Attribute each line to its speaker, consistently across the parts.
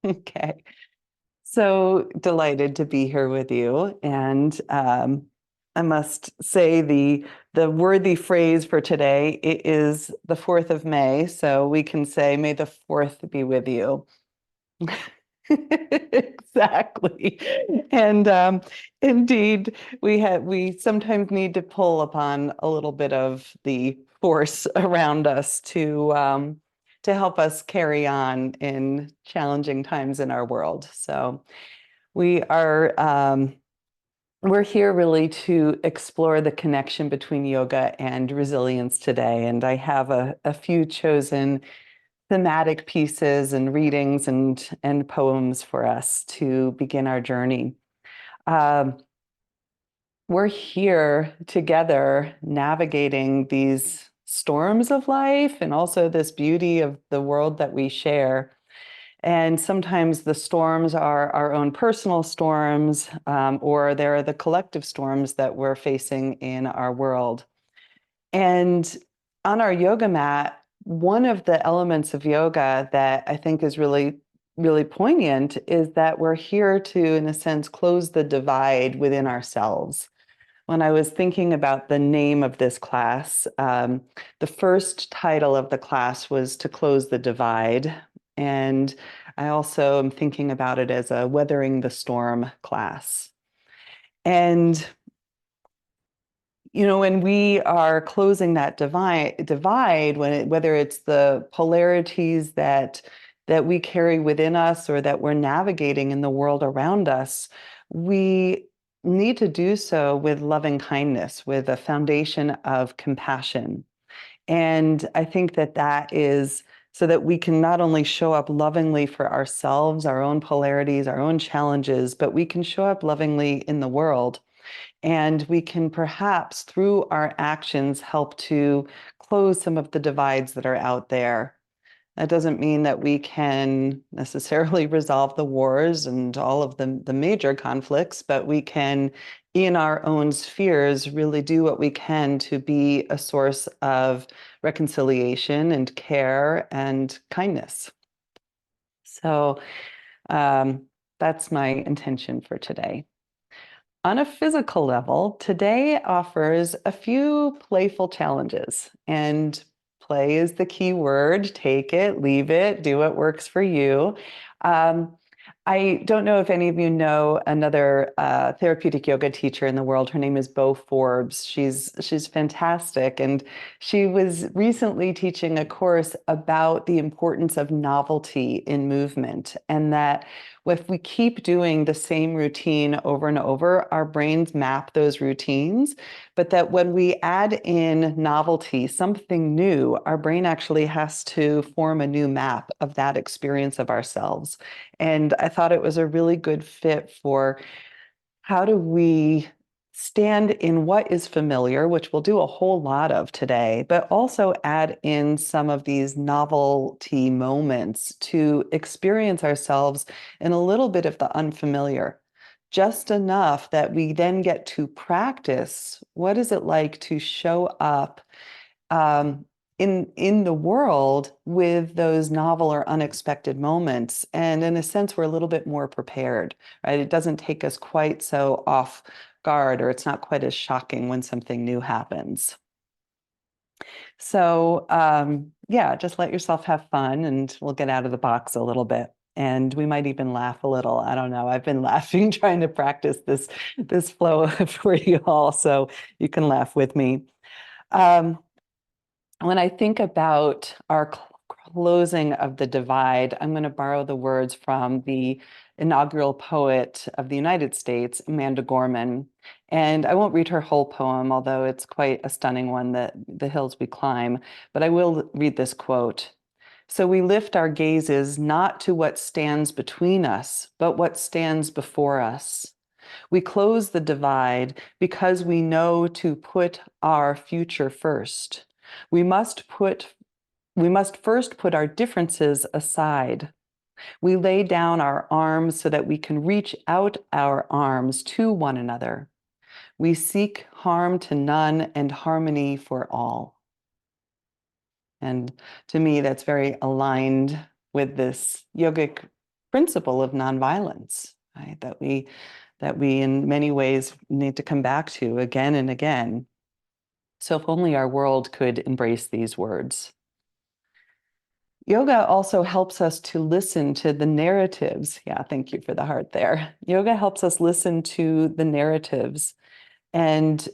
Speaker 1: Okay. So delighted to be here with you. And I must say the worthy phrase for today, it is the 4th of May. So we can say, may the 4th be with you. Exactly. And indeed, we sometimes need to pull upon a little bit of the force around us to help us carry on in challenging times in our world. So we are we're here really to explore the connection between yoga and resilience today. And I have a few chosen thematic pieces and readings and poems for us to begin our journey. Um, we're here together navigating these storms of life and also this beauty of the world that we share. And sometimes the storms are our own personal storms, or they're the collective storms that we're facing in our world. And on our yoga mat, one of the elements of yoga that I think is really, really poignant is that we're here to, in a sense, close the divide within ourselves. When I was thinking about the name of this class, the first title of the class was To Close the Divide. And I also am thinking about it as a Weathering the Storm class. And when we are closing that divide, whether it's the polarities that we carry within us or that we're navigating in the world around us, we need to do so with loving kindness, with a foundation of compassion. And I think that that is so that we can not only show up lovingly for ourselves, our own polarities, our own challenges, but we can show up lovingly in the world. And we can perhaps, through our actions, help to close some of the divides that are out there. That doesn't mean that we can necessarily resolve the wars and all of the major conflicts, but we can, in our own spheres, really do what we can to be a source of reconciliation and care and kindness. So that's my intention for today. On a physical level, today offers a few playful challenges, and play is the key word. Take it, leave it, do what works for you. Um, I don't know if any of you know another therapeutic yoga teacher in the world. Her name is Bo Forbes. She's fantastic, and she was recently teaching a course about the importance of novelty in movement, and that if we keep doing the same routine over and over, our brains map those routines. But that when we add in novelty, something new, our brain actually has to form a new map of that experience of ourselves. And I thought it was a really good fit for how do we stand in what is familiar, which we'll do a whole lot of today, but also add in some of these novelty moments to experience ourselves in a little bit of the unfamiliar, just enough that we then get to practice what is it like to show up um, in the world with those novel or unexpected moments. And in a sense, we're a little bit more prepared, right? It doesn't take us quite so off guard, or it's not quite as shocking when something new happens. So yeah, just let yourself have fun and we'll get out of the box a little bit. And we might even laugh a little. I don't know. I've been laughing trying to practice this flow for you all, so you can laugh with me. Um, when I think about our closing of the divide, I'm going to borrow the words from the inaugural poet of the United States, Amanda Gorman. And I won't read her whole poem, although it's quite a stunning one, that The Hills We Climb, but I will read this quote. So we lift our gazes not to what stands between us, but what stands before us. We close the divide because we know to put our future first. We must put we must first put our differences aside. We lay down our arms so that we can reach out our arms to one another. We seek harm to none and harmony for all. And to me, that's very aligned with this yogic principle of nonviolence, right? That we in many ways need to come back to again and again. So if only our world could embrace these words. Yoga also helps us to listen to the narratives. Yeah, thank you for the heart there. Yoga helps us listen to the narratives and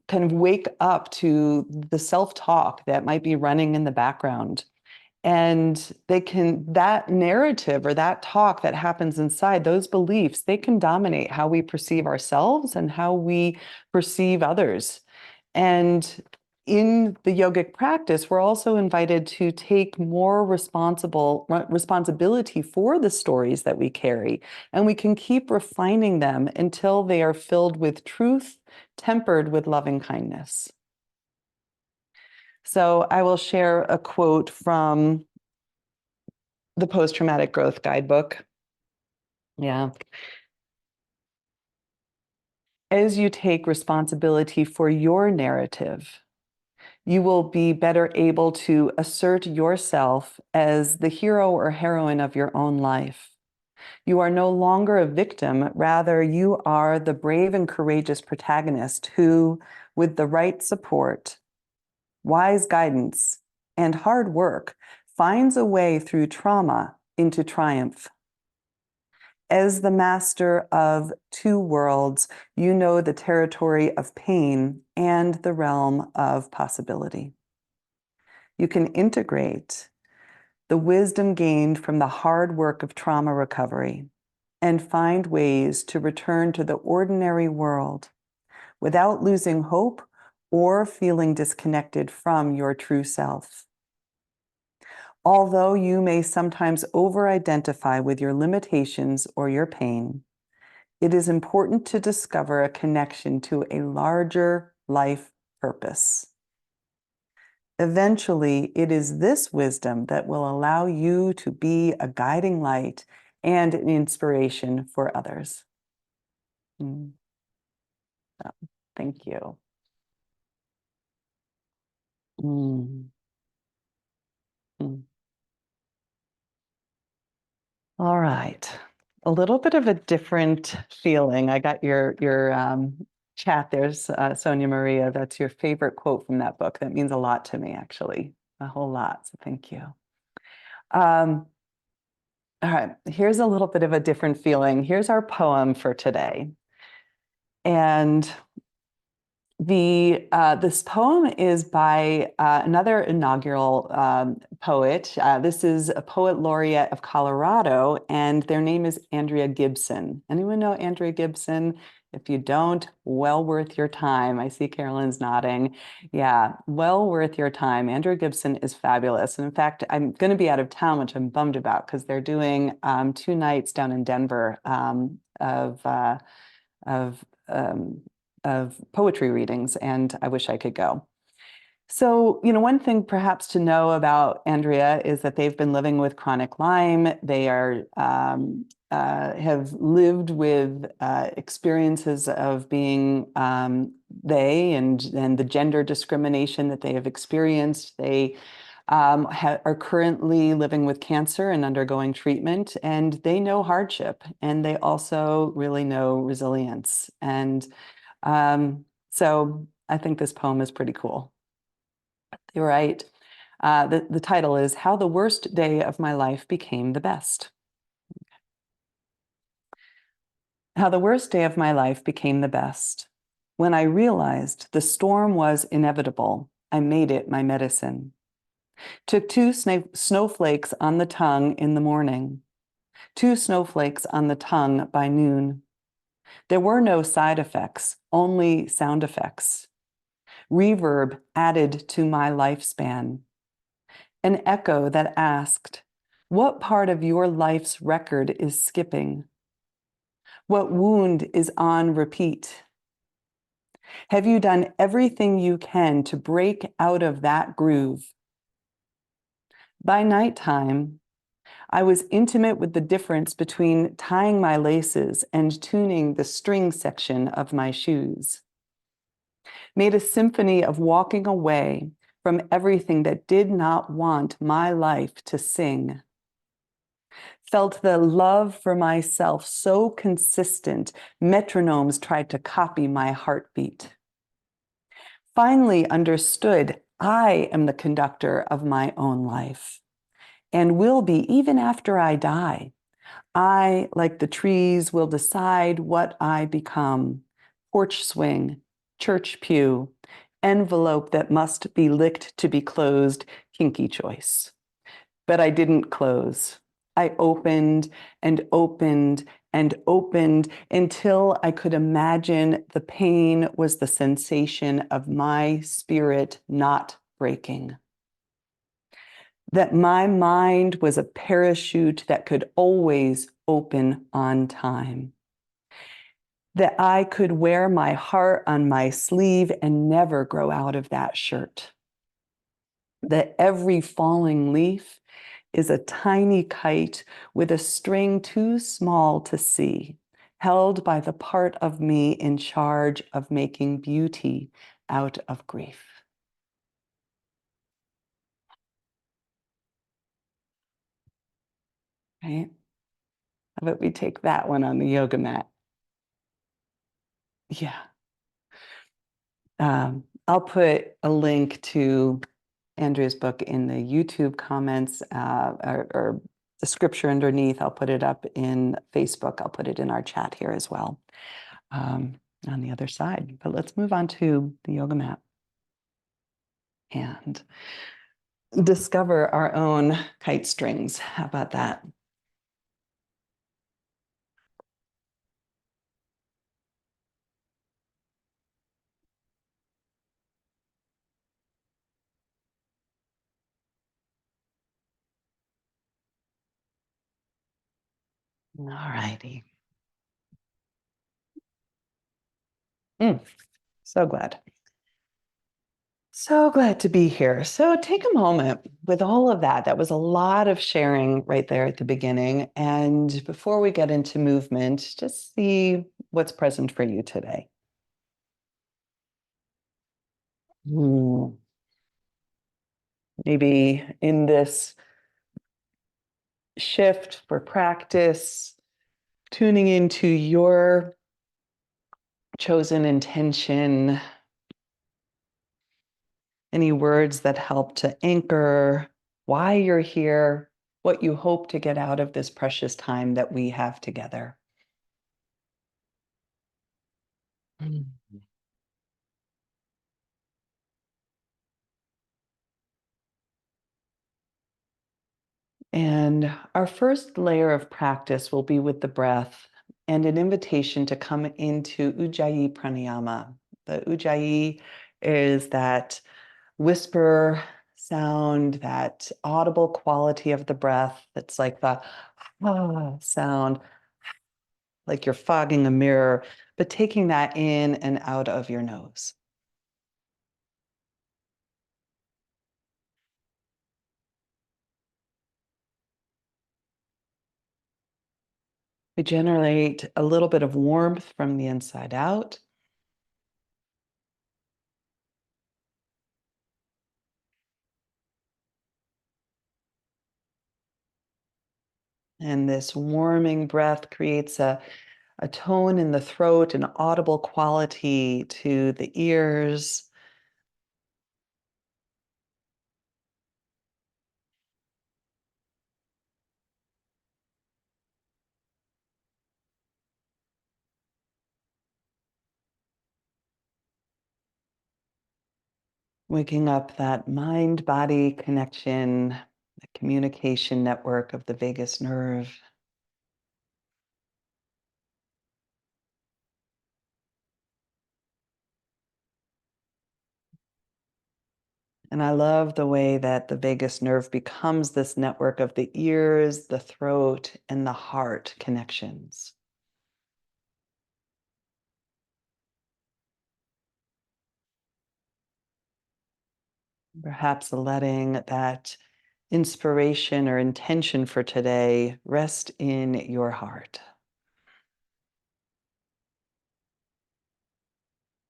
Speaker 1: kind of wake up to the self-talk that might be running in the background. And that narrative or that talk that happens inside, those beliefs, they can dominate how we perceive ourselves and how we perceive others. And in the yogic practice, we're also invited to take more responsibility for the stories that we carry. And we can keep refining them until they are filled with truth, tempered with loving kindness. So I will share a quote from the Post-Traumatic Growth Guidebook. Yeah. As you take responsibility for your narrative, you will be better able to assert yourself as the hero or heroine of your own life. You are no longer a victim, rather, you are the brave and courageous protagonist who, with the right support, wise guidance, and hard work, finds a way through trauma into triumph. As the master of two worlds, you know the territory of pain and the realm of possibility. You can integrate the wisdom gained from the hard work of trauma recovery and find ways to return to the ordinary world without losing hope or feeling disconnected from your true self. Although you may sometimes over-identify with your limitations or your pain, it is important to discover a connection to a larger life purpose. Eventually, it is this wisdom that will allow you to be a guiding light and an inspiration for others. So, thank you. Mm. Mm. All right. A little bit of a different feeling. I got your chat. There's Sonia Maria. That's your favorite quote from that book. That means a lot to me, actually, a whole lot. So thank you. All right. Here's a little bit of a different feeling. Here's our poem for today. And this poem is by another inaugural poet. This is a poet laureate of Colorado, and their name is Andrea Gibson. Anyone know Andrea Gibson? If you don't, well worth your time. I see Carolyn's nodding. Yeah, well worth your time. Andrea Gibson is fabulous. And in fact, I'm going to be out of town, which I'm bummed about because they're doing 2 nights down in Denver of of poetry readings, and I wish I could go. So, one thing perhaps to know about Andrea is that they've been living with chronic Lyme. They have lived with experiences of being they and the gender discrimination that they have experienced. They are currently living with cancer and undergoing treatment, and they know hardship, and they also really know resilience. And so I think this poem is pretty cool. You're right. The title is How the Worst Day of My Life Became the Best. How the worst day of my life became the best. When I realized the storm was inevitable, I made it my medicine. Took 2 snowflakes on the tongue in the morning, 2 snowflakes on the tongue by noon. There were no side effects, only sound effects. Reverb added to my lifespan. An echo that asked, what part of your life's record is skipping? What wound is on repeat? Have you done everything you can to break out of that groove? By nighttime, I was intimate with the difference between tying my laces and tuning the string section of my shoes. Made a symphony of walking away from everything that did not want my life to sing. Felt the love for myself so consistent, metronomes tried to copy my heartbeat. Finally understood I am the conductor of my own life and will be even after I die. I, like the trees, will decide what I become. Porch swing, church pew, envelope that must be licked to be closed, kinky choice. But I didn't close. I opened and opened and opened until I could imagine the pain was the sensation of my spirit not breaking. That my mind was a parachute that could always open on time. That I could wear my heart on my sleeve and never grow out of that shirt. That every falling leaf is a tiny kite with a string too small to see, held by the part of me in charge of making beauty out of grief. Right? How about we take that one on the yoga mat? Yeah. I'll put a link to Andrea's book in the YouTube comments or the scripture underneath. I'll put it up in Facebook. I'll put it in our chat here as well on the other side. But let's move on to the yoga mat and discover our own kite strings. How about that? All righty. So glad. So glad to be here. So take a moment with all of that. That was a lot of sharing right there at the beginning. And before we get into movement, just see what's present for you today. Hmm. Maybe in this shift for practice, tuning into your chosen intention, any words that help to anchor why you're here, what you hope to get out of this precious time that we have together. Mm. And our first layer of practice will be with the breath and an invitation to come into Ujjayi pranayama. The Ujjayi is that whisper sound, that audible quality of the breath that's like the sound, like you're fogging a mirror, but taking that in and out of your nose. We generate a little bit of warmth from the inside out. And this warming breath creates a tone in the throat, an audible quality to the ears. Waking up that mind-body connection, the communication network of the vagus nerve. And I love the way that the vagus nerve becomes this network of the ears, the throat, and the heart connections. Perhaps letting that inspiration or intention for today rest in your heart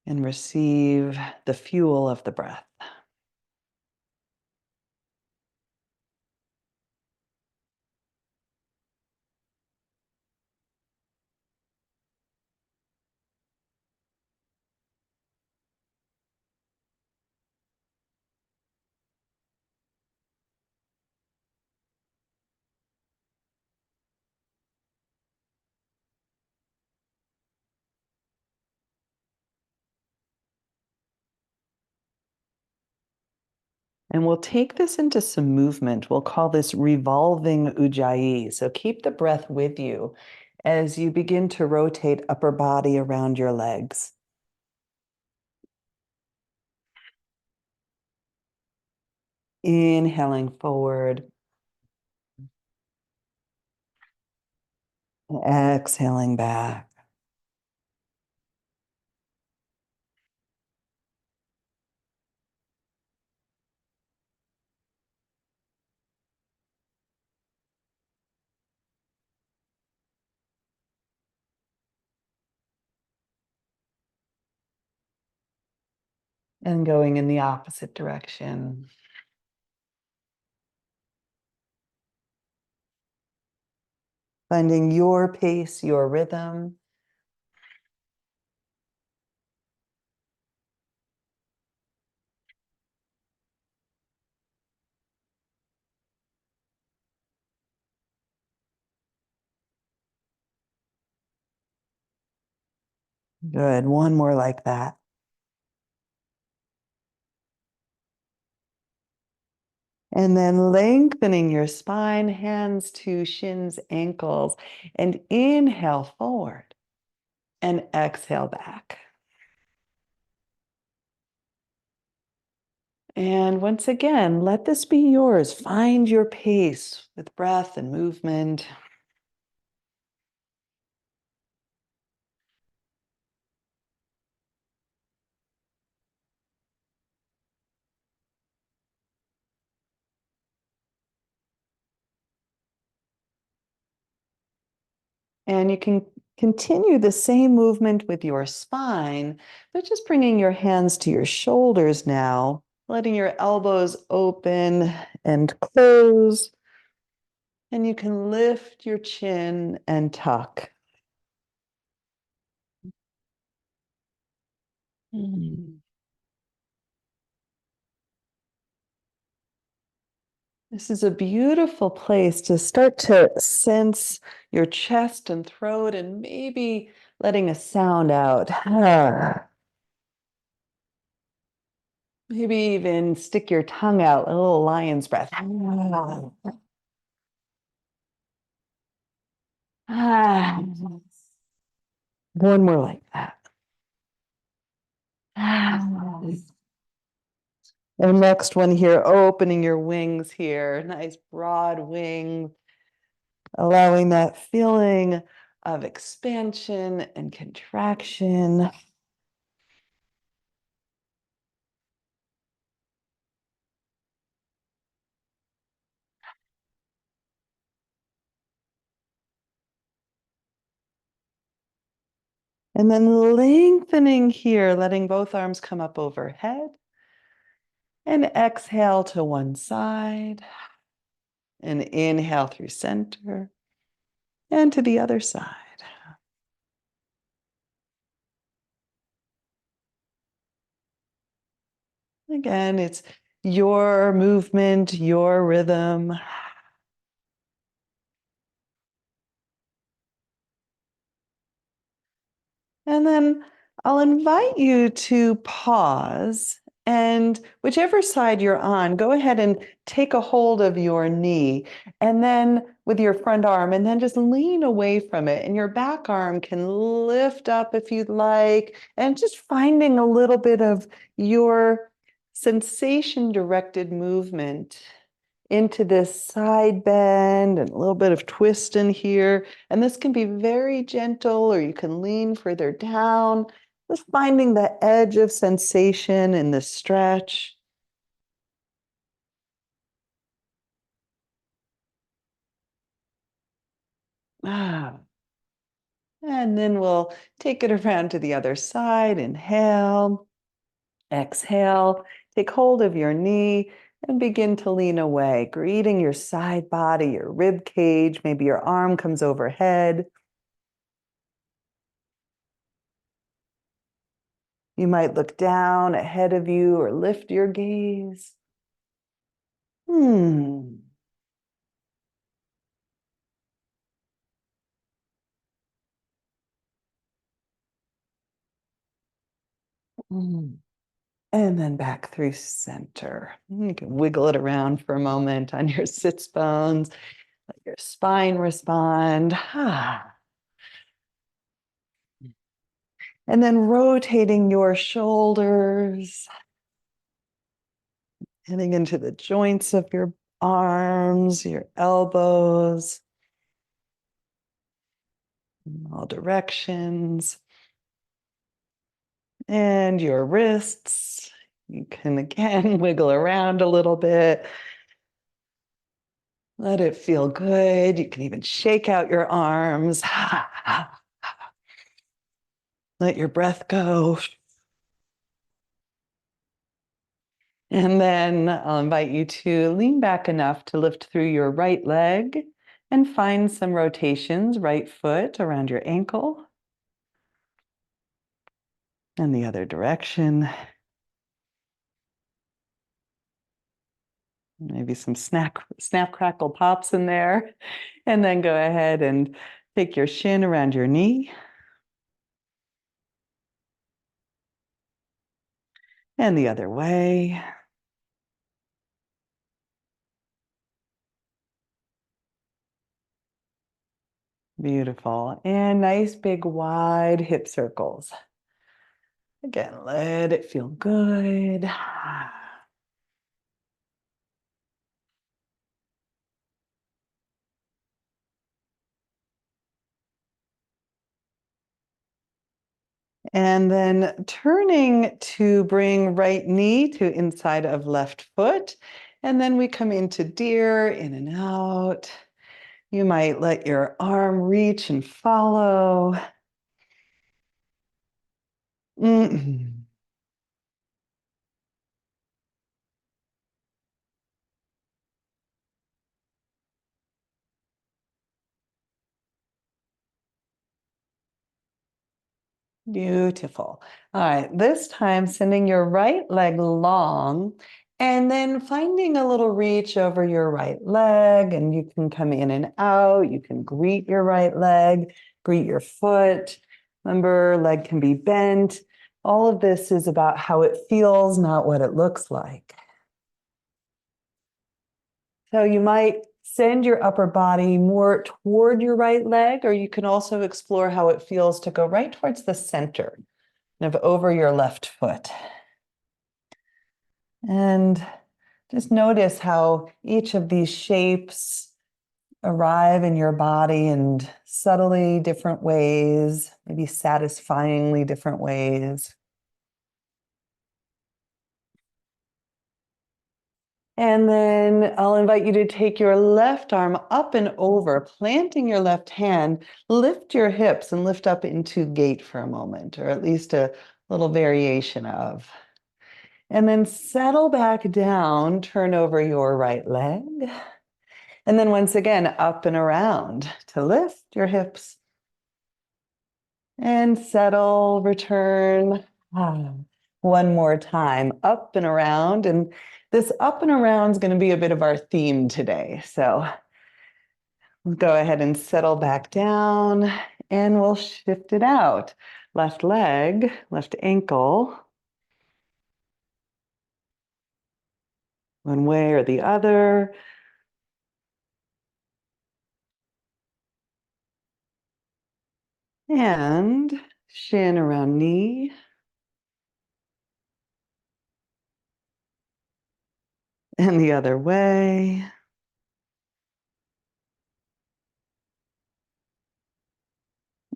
Speaker 1: and receive the fuel of the breath. And we'll take this into some movement. We'll call this revolving ujjayi. So keep the breath with you as you begin to rotate upper body around your legs. Inhaling forward, exhaling back. And going in the opposite direction. Finding your pace, your rhythm. Good. One more like that. And then lengthening your spine, hands to shins, ankles, and inhale forward and exhale back. And once again, let this be yours. Find your pace with breath and movement. And you can continue the same movement with your spine, but just bringing your hands to your shoulders now, letting your elbows open and close. And you can lift your chin and tuck. Mm. This is a beautiful place to start to sense your chest and throat and maybe letting a sound out. Maybe even stick your tongue out, a little lion's breath. One more like that. And next one here, opening your wings here. Nice broad wings, allowing that feeling of expansion and contraction. And then lengthening here, letting both arms come up overhead. And exhale to one side. And inhale through center. And to the other side. Again, it's your movement, your rhythm. And then I'll invite you to pause, and whichever side you're on, go ahead and take a hold of your knee and then with your front arm, and then just lean away from it. And your back arm can lift up if you'd like, and just finding a little bit of your sensation directed movement into this side bend and a little bit of twist in here. And this can be very gentle, or you can lean further down, just finding the edge of sensation in the stretch. Ah. And then we'll take it around to the other side. Inhale, exhale, take hold of your knee and begin to lean away, greeting your side body, your rib cage. Maybe your arm comes overhead. You might look down ahead of you or lift your gaze. Hmm. Hmm. And then back through center. You can wiggle it around for a moment on your sits bones, let your spine respond. And then rotating your shoulders, heading into the joints of your arms, your elbows, in all directions, and your wrists. You can again wiggle around a little bit. Let it feel good. You can even shake out your arms. Let your breath go. And then I'll invite you to lean back enough to lift through your right leg and find some rotations, right foot around your ankle and the other direction. Maybe some snap, crackle, pops in there. And then go ahead and take your shin around your knee. And the other way. Beautiful. And nice big wide hip circles. Again, let it feel good. And then turning to bring right knee to inside of left foot. And then we come into deer, in and out. You might let your arm reach and follow. Mm-mm. Beautiful. All right, this time sending your right leg long and then finding a little reach over your right leg, and you can come in and out. You can greet your right leg, greet your foot. Remember, leg can be bent. All of this is about how it feels, not what it looks like. So you might send your upper body more toward your right leg, or you can also explore how it feels to go right towards the center, kind of over your left foot. And just notice how each of these shapes arrive in your body in subtly different ways, maybe satisfyingly different ways. And then I'll invite you to take your left arm up and over, planting your left hand, lift your hips and lift up into gate for a moment, or at least a little variation of. And then settle back down, turn over your right leg. And then once again, up and around to lift your hips and settle, return. One more time, up and around. And this up and around is going to be a bit of our theme today. So we'll go ahead and settle back down and we'll shift it out. Left leg, left ankle, one way or the other. And shin around knee. And the other way.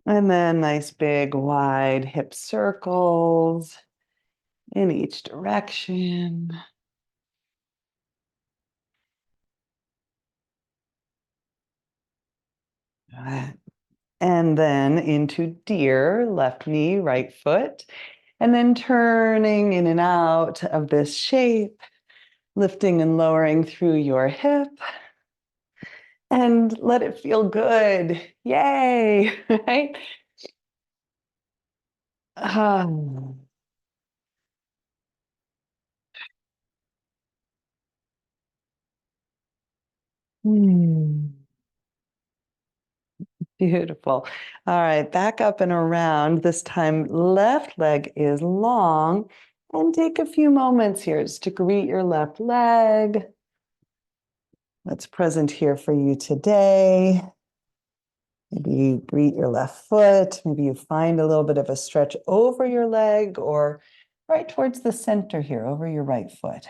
Speaker 1: And then nice big wide hip circles in each direction. And then into deer, left knee, right foot. And then turning in and out of this shape, lifting and lowering through your hip. And let it feel good. Yay, right? Um, hmm. Beautiful. All right, back up and around. This time, left leg is long And take a few moments here just to greet your left leg. What's present here for you today? Maybe you greet your left foot. Maybe you find a little bit of a stretch over your leg or right towards the center here, over your right foot.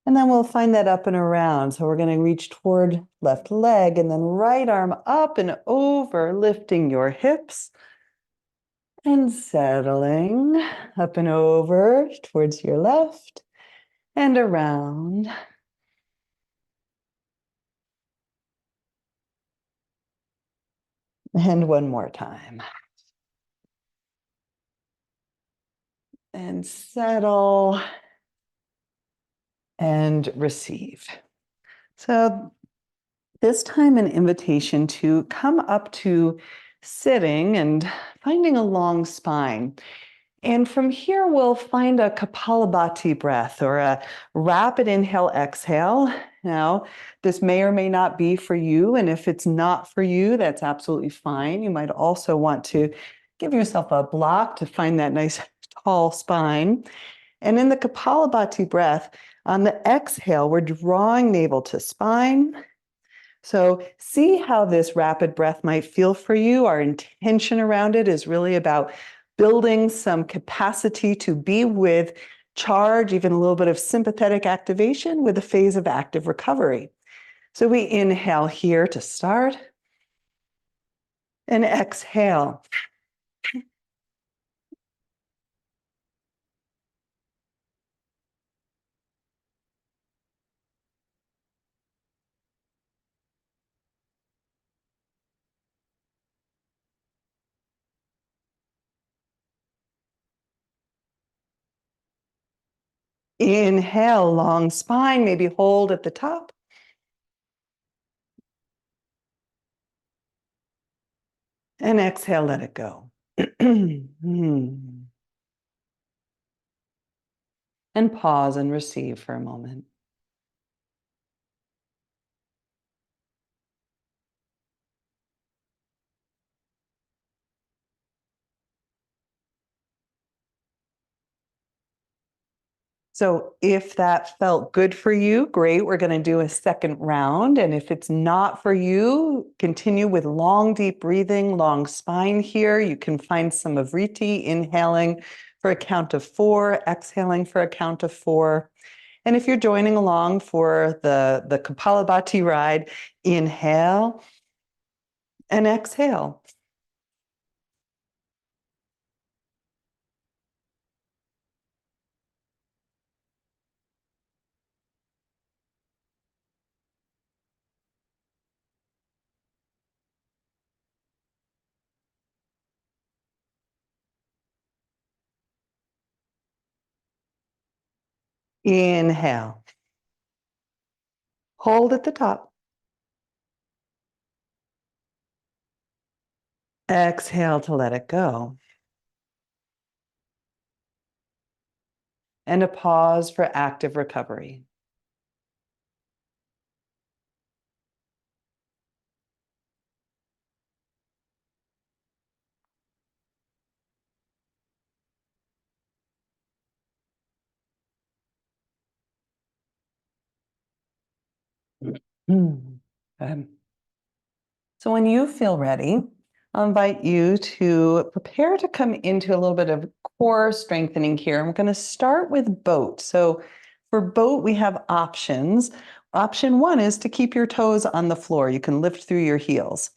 Speaker 1: And then we'll find that up and around. So we're going to reach toward left leg and then right arm up and over, lifting your hips and settling up and over towards your left and around. And one more time. And settle and receive. So this time an invitation to come up to sitting and finding a long spine. And from here, we'll find a Kapalabhati breath or a rapid inhale, exhale. Now, this may or may not be for you. And if it's not for you, that's absolutely fine. You might also want to give yourself a block to find that nice tall spine. And in the Kapalabhati breath, on the exhale, we're drawing navel to spine. So see how this rapid breath might feel for you. Our intention around it is really about building some capacity to be with charge, even a little bit of sympathetic activation with a phase of active recovery. So we inhale here to start and exhale. Inhale, long spine, maybe hold at the top. And exhale, let it go. And pause and receive for a moment. So if that felt good for you, great. We're going to do a second round. And if it's not for you, continue with long, deep breathing, long spine here. You can find some of Riti, inhaling for a count of 4, exhaling for a count of 4. And if you're joining along for the Kapalabhati ride, inhale and exhale. Inhale. Hold at the top. Exhale to let it go. And a pause for active recovery. Hmm. So when you feel ready, I'll invite you to prepare to come into a little bit of core strengthening here. I'm going to start with boat. So for boat, we have options. Option 1 is to keep your toes on the floor. You can lift through your heels.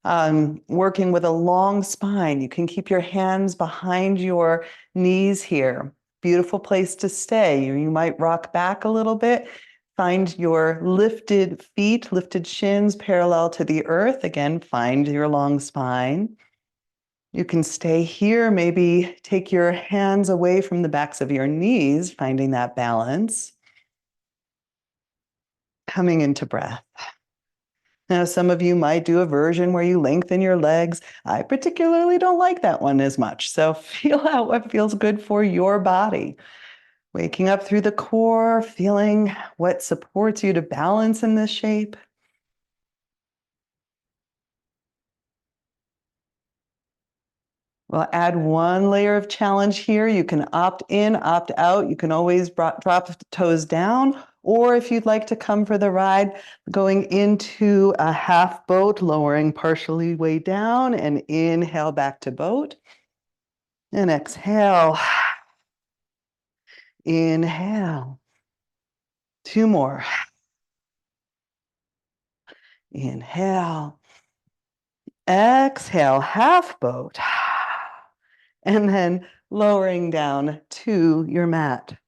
Speaker 1: Working with a long spine, you can keep your hands behind your knees here. Beautiful place to stay. You might rock back a little bit. Find your lifted feet, lifted shins parallel to the earth. Again, find your long spine. You can stay here, maybe take your hands away from the backs of your knees, finding that balance. Coming into breath. Now, some of you might do a version where you lengthen your legs. I particularly don't like that one as much. So feel out what feels good for your body. Waking up through the core, feeling what supports you to balance in this shape. We'll add one layer of challenge here. You can opt in, opt out. You can always drop the toes down, or if you'd like to come for the ride, going into a half boat, lowering partially way down, and inhale back to boat. And exhale. Inhale. Two more. Inhale. Exhale, half boat. And then lowering down to your mat.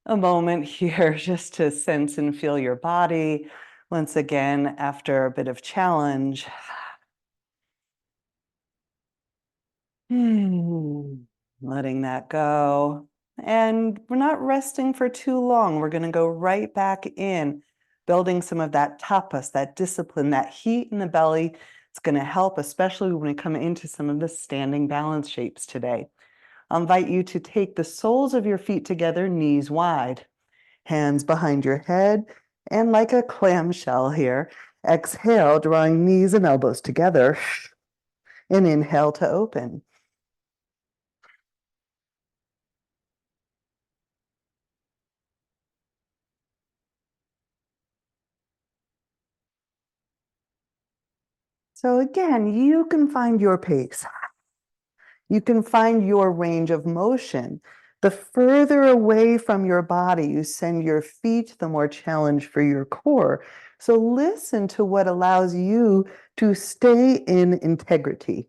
Speaker 1: A moment here just to sense and feel your body. Once again, after a bit of challenge. Letting that go. And we're not resting for too long. We're going to go right back in, building some of that tapas, that discipline, that heat in the belly. It's going to help, especially when we come into some of the standing balance shapes today. I'll invite you to take the soles of your feet together, knees wide, hands behind your head, and like a clamshell here, exhale, drawing knees and elbows together, and inhale to open. So again, you can find your pace. You can find your range of motion. The further away from your body you send your feet, the more challenge for your core. So listen to what allows you to stay in integrity.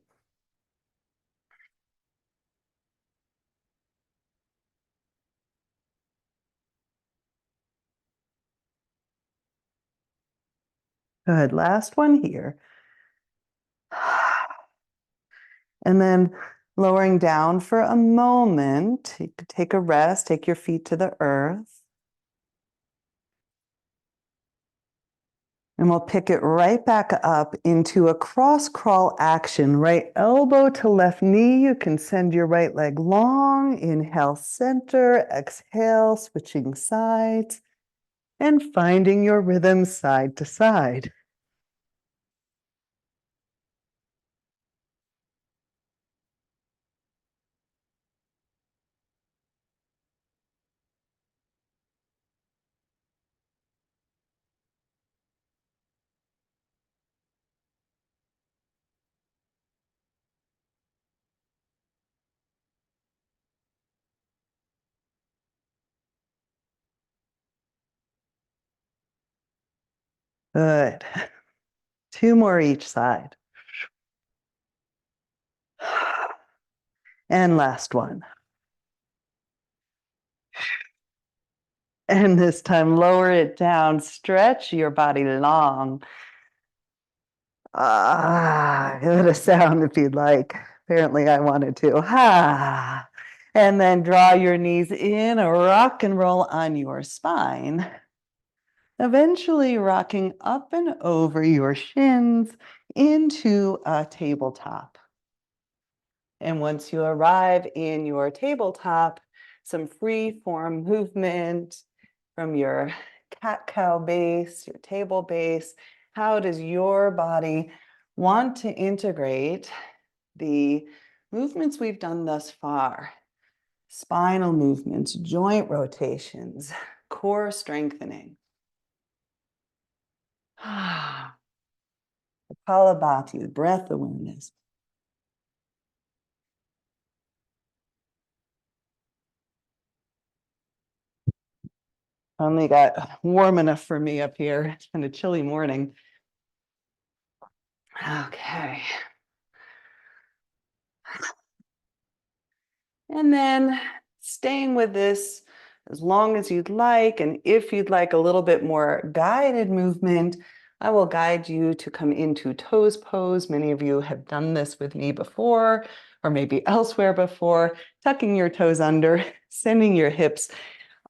Speaker 1: Good. Last one here. And then lowering down for a moment. You could take a rest, take your feet to the earth. And we'll pick it right back up into a cross crawl action. Right elbow to left knee. You can send your right leg long. Inhale, center. Exhale, switching sides. And finding your rhythm side to side. Good. Two more each side. And last one. And this time, lower it down, stretch your body long. Give it a sound if you'd like. Apparently, I wanted to. Ha! And then draw your knees in, rock and roll on your spine. Eventually, rocking up and over your shins into a tabletop. And once you arrive in your tabletop, some free form movement from your cat-cow base, your table base. How does your body want to integrate the movements we've done thus far? Spinal movements, joint rotations, core strengthening. Kapalabhati, breath awareness. Only got warm enough for me up here. It's been a chilly morning. Okay. And then staying with this as long as you'd like. And if you'd like a little bit more guided movement, I will guide you to come into toes pose. Many of you have done this with me before, or maybe elsewhere before, tucking your toes under, sending your hips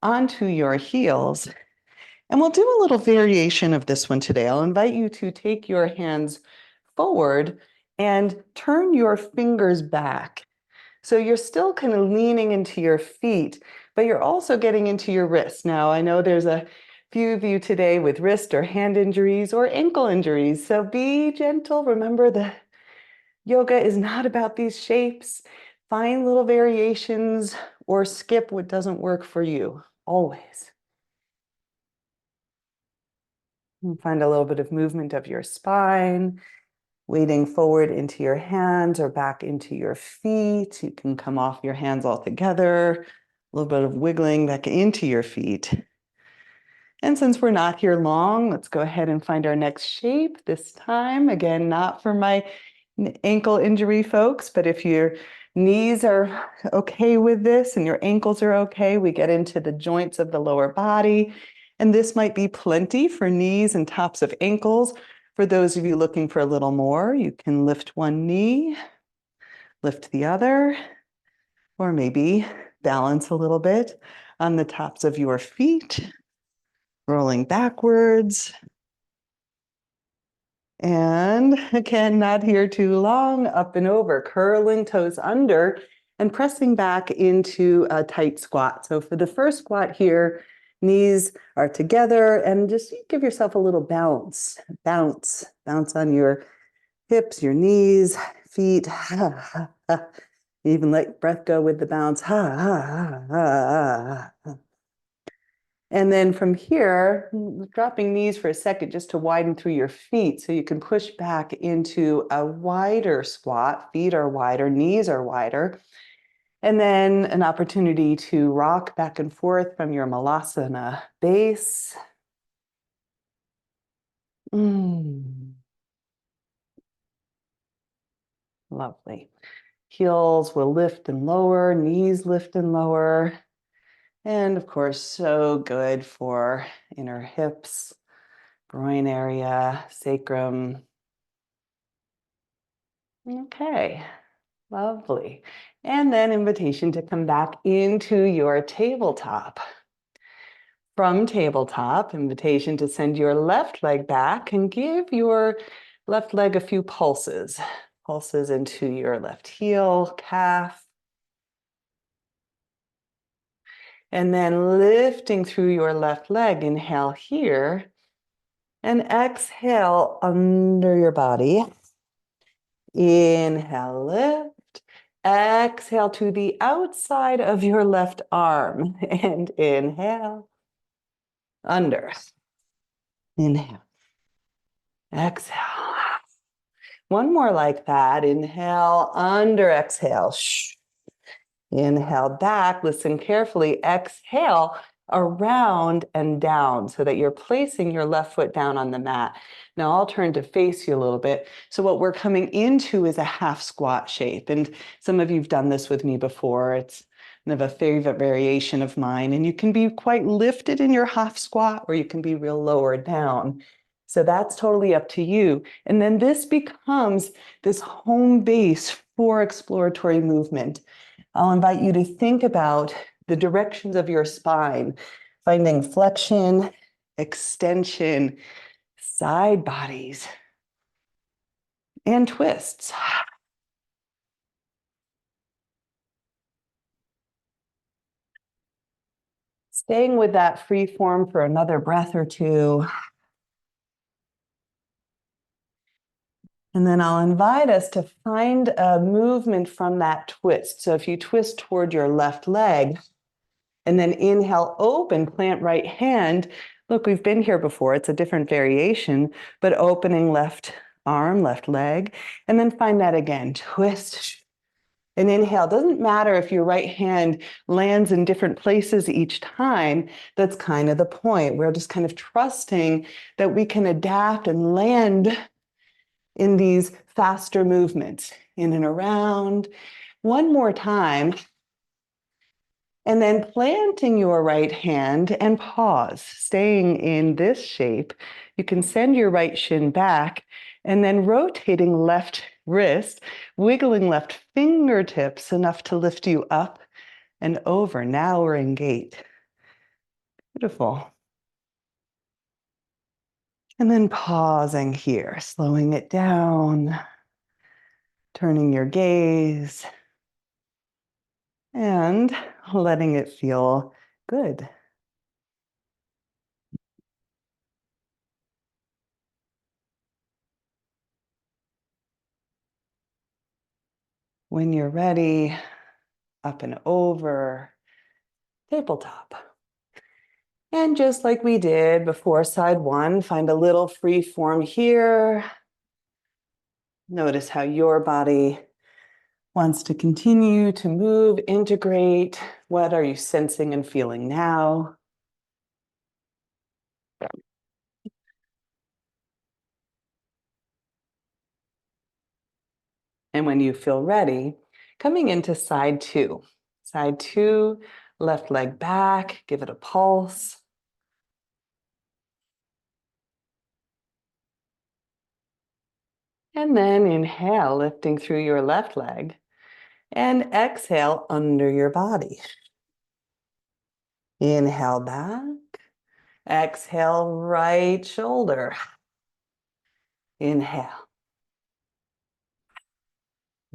Speaker 1: onto your heels. And we'll do a little variation of this one today. I'll invite you to take your hands forward and turn your fingers back. So you're still kind of leaning into your feet, but you're also getting into your wrists. Now, I know there's a few of you today with wrist or hand injuries or ankle injuries, so be gentle. Remember Yoga is not about these shapes. Find little variations or skip what doesn't work for you, always. And find a little bit of movement of your spine, weighting forward into your hands or back into your feet. You can come off your hands altogether, a little bit of wiggling back into your feet. And since we're not here long, let's go ahead and find our next shape this time. Again, not for my ankle injury folks, but if your knees are okay with this and your ankles are okay, we get into the joints of the lower body. And this might be plenty for knees and tops of ankles. For those of you looking for a little more, you can lift one knee, lift the other, or maybe balance a little bit on the tops of your feet, rolling backwards. And again, not here too long, up and over, curling toes under and pressing back into a tight squat. So for the first squat here, knees are together and just give yourself a little bounce, bounce on your hips, your knees, feet. Even let breath go with the bounce. And then from here, dropping knees for a second just to widen through your feet so you can push back into a wider squat. Feet are wider, knees are wider. And then an opportunity to rock back and forth from your malasana base. Lovely. Heels will lift and lower, knees lift and lower. And of course, so good for inner hips, groin area, sacrum. Okay, lovely. And then invitation to come back into your tabletop. From tabletop, invitation to send your left leg back and give your left leg a few pulses. Pulses into your left heel, calf. And then lifting through your left leg, inhale here. And exhale under your body. Inhale, lift. Exhale to the outside of your left arm. And inhale. Under. Inhale. Exhale. One more like that. Inhale, under, exhale. Shh. Inhale back. Listen carefully. Exhale around and down so that you're placing your left foot down on the mat. Now I'll turn to face you a little bit. So what we're coming into is a half squat shape. And some of you've done this with me before. It's kind of a favorite variation of mine. And you can be quite lifted in your half squat or you can be real lower down. So that's totally up to you. And then this becomes this home base for exploratory movement. I'll invite you to think about the directions of your spine, finding flexion, extension, side bodies, and twists. Staying with that free form for another breath or two. And then I'll invite us to find a movement from that twist. So if you twist toward your left leg, and then inhale, open, plant right hand. Look, we've been here before. It's a different variation, but opening left arm, left leg, and then find that again. Twist and inhale. Doesn't matter if your right hand lands in different places each time. That's kind of the point. We're just kind of trusting that we can adapt and land in these faster movements, in and around. One more time. And then planting your right hand and pause, staying in this shape. You can send your right shin back and then rotating left wrist, wiggling left fingertips enough to lift you up and over. Now we're in gate. Beautiful. And then pausing here, slowing it down, turning your gaze and letting it feel good. When you're ready, up and over, tabletop. And just like we did before side one, find a little free form here. Notice how your body wants to continue to move, integrate. What are you sensing and feeling now? And when you feel ready, coming into side two. Side two, left leg back, give it a pulse. And then inhale, lifting through your left leg. And exhale under your body. Inhale back. Exhale, right shoulder. Inhale.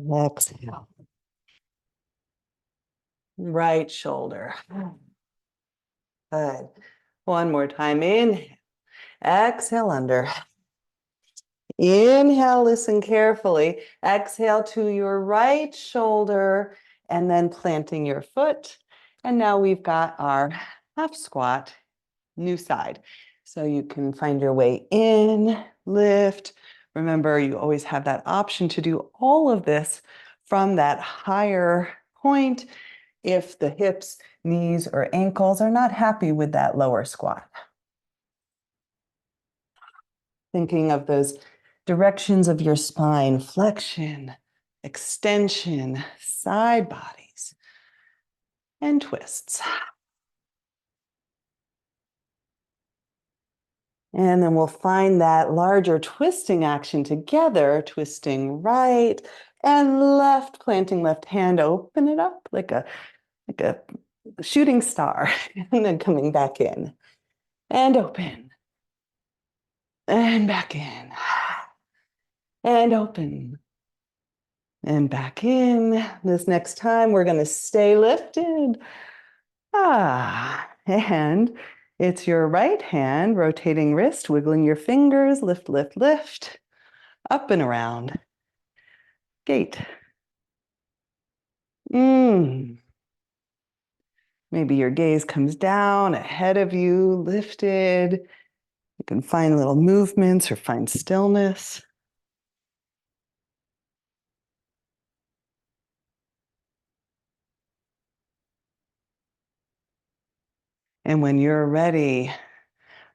Speaker 1: Exhale. Right shoulder. Good. One more time. Inhale. Exhale under. Inhale, listen carefully. Exhale to your right shoulder and then planting your foot. And now we've got our half squat, new side. So you can find your way in, lift. Remember, you always have that option to do all of this from that higher point if the hips, knees, or ankles are not happy with that lower squat. Thinking of those directions of your spine, flexion, extension, side bodies, and twists. And then we'll find that larger twisting action together, twisting right and left, planting left hand, open it up like a shooting star, and then coming back in and open and back in and open and back in. This next time, we're going to stay lifted. And it's your right hand, rotating wrist, wiggling your fingers, lift, lift, lift, up and around. Gate. Maybe your gaze comes down ahead of you, lifted. You can find little movements or find stillness. And when you're ready,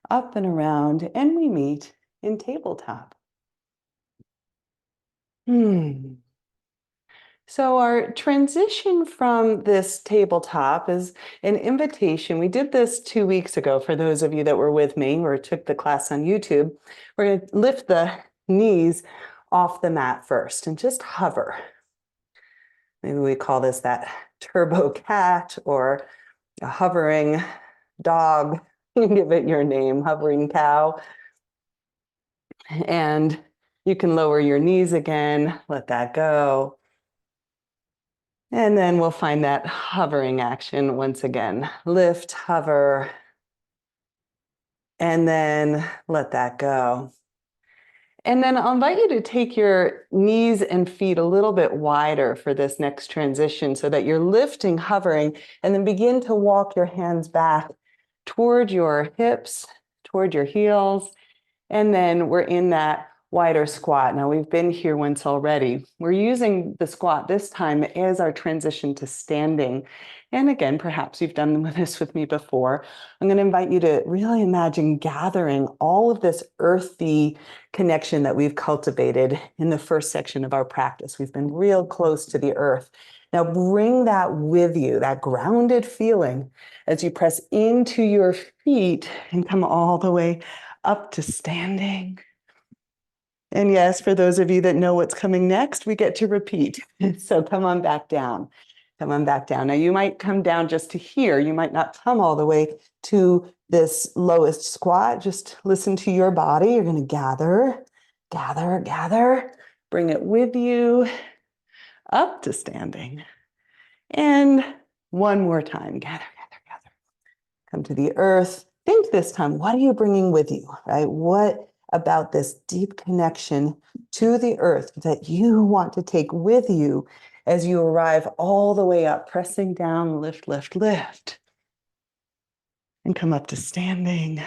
Speaker 1: up and around, and we meet in tabletop. So our transition from this tabletop is an invitation. We did this 2 weeks ago for those of you that were with me or took the class on YouTube. We're going to lift the knees off the mat first and just hover. Maybe we call this that turbo cat or a hovering dog. You give it your name, hovering cow. And you can lower your knees again, let that go. And then we'll find that hovering action once again. Lift, hover, and then let that go. And then I'll invite you to take your knees and feet a little bit wider for this next transition so that you're lifting, hovering, and then begin to walk your hands back toward your hips, toward your heels. And then we're in that wider squat. Now we've been here once already. We're using the squat this time as our transition to standing. And again, perhaps you've done this with me before. I'm going to invite you to really imagine gathering all of this earthy connection that we've cultivated in the first section of our practice. We've been real close to the earth. Now bring that with you, that grounded feeling as you press into your feet and come all the way up to standing. And yes, for those of you that know what's coming next, we get to repeat. So come on back down. Come on back down. Now you might come down just to here. You might not come all the way to this lowest squat. Just listen to your body. You're going to gather, gather, gather. Bring it with you up to standing. And one more time. Gather, gather, gather. Come to the earth. Think this time, what are you bringing with you, right? What about this deep connection to the earth that you want to take with you as you arrive all the way up, pressing down, lift, lift, lift, and come up to standing.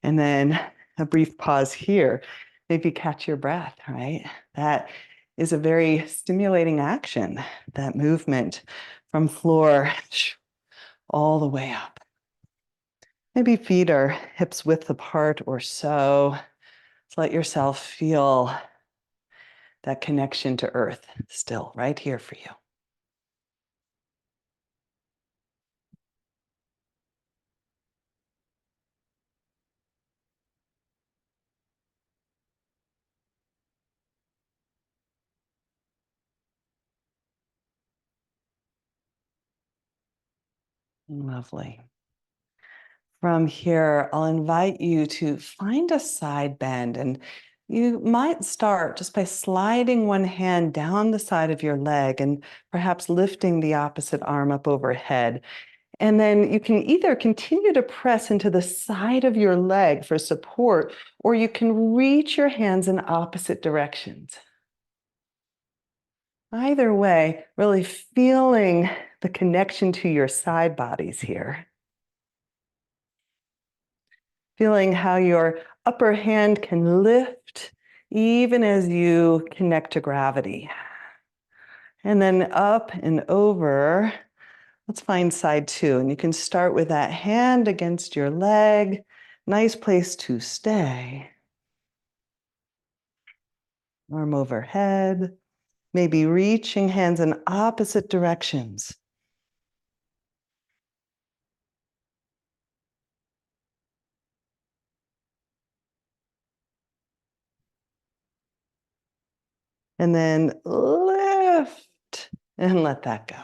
Speaker 1: And then a brief pause here. Maybe catch your breath, right? That is a very stimulating action, that movement from floor all the way up. Maybe feet are hips width apart or so. Just let yourself feel that connection to earth still right here for you. Lovely. From here, I'll invite you to find a side bend, and you might start just by sliding one hand down the side of your leg and perhaps lifting the opposite arm up overhead. And then you can either continue to press into the side of your leg for support, or you can reach your hands in opposite directions. Either way, really feeling the connection to your side bodies here. Feeling how your upper hand can lift even as you connect to gravity. And then up and over. Let's find side two. And you can start with that hand against your leg. Nice place to stay. Arm overhead. Maybe reaching hands in opposite directions. And then lift and let that go.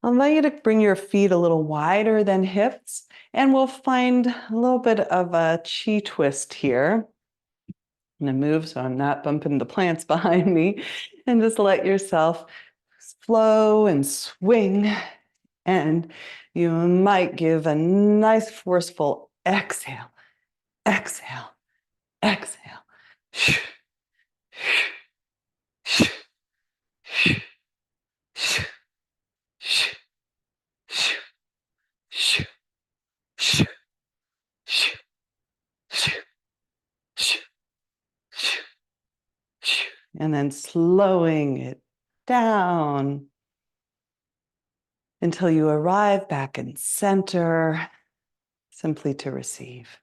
Speaker 1: I'll invite you to bring your feet a little wider than hips, and we'll find a little bit of a chi twist here. I'm going to move so I'm not bumping the plants behind me, and just let yourself flow and swing. And you might give a nice forceful exhale, exhale, exhale. And then slowing it down until you arrive back in center, simply to receive.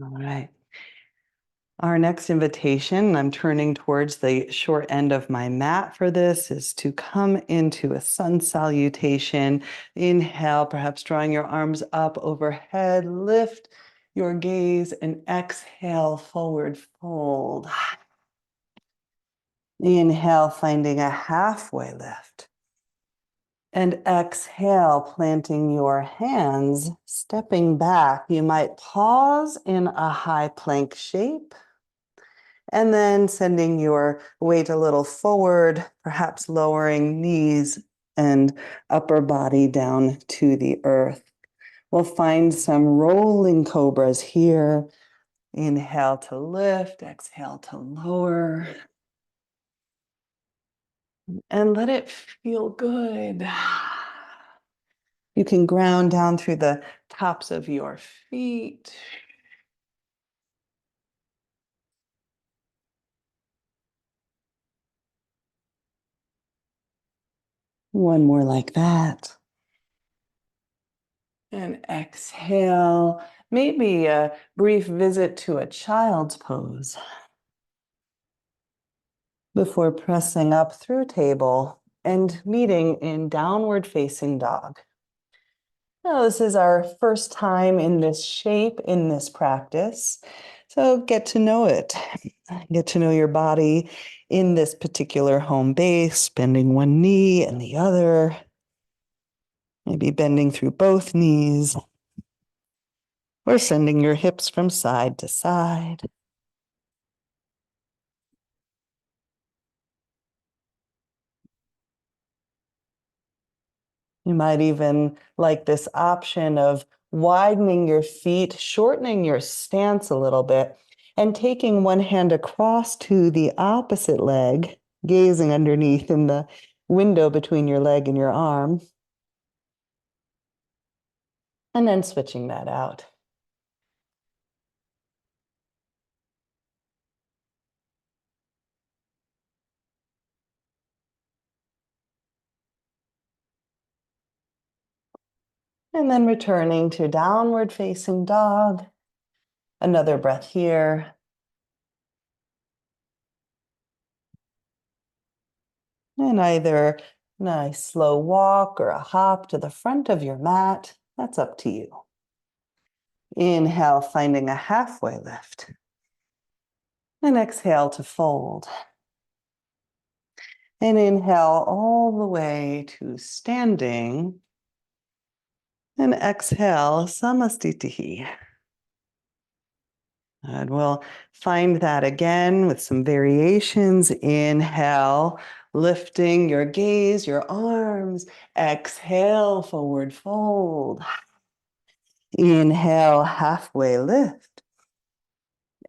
Speaker 1: All right. Our next invitation, I'm turning towards the short end of my mat for this, is to come into a sun salutation. Inhale, perhaps drawing your arms up overhead. Lift your gaze and exhale, forward fold. Inhale, finding a halfway lift. And exhale, planting your hands, stepping back. You might pause in a high plank shape. And then sending your weight a little forward, perhaps lowering knees and upper body down to the earth. We'll find some rolling cobras here. Inhale to lift, exhale to lower. And let it feel good. You can ground down through the tops of your feet. One more like that. And exhale, maybe a brief visit to a child's pose before pressing up through table and meeting in downward facing dog. Now, this is our first time in this shape, in this practice. So get to know it. Get to know your body in this particular home base, bending one knee and the other, maybe bending through both knees, or sending your hips from side to side. You might even like this option of widening your feet, shortening your stance a little bit, and taking one hand across to the opposite leg, gazing underneath in the window between your leg and your arm, and then switching that out. And then returning to downward facing dog. Another breath here. And either a nice slow walk or a hop to the front of your mat. That's up to you. Inhale, finding a halfway lift. And exhale to fold. And inhale all the way to standing. And exhale, samastitihi. And we'll find that again with some variations. Inhale, lifting your gaze, your arms. Exhale, forward fold. Inhale, halfway lift.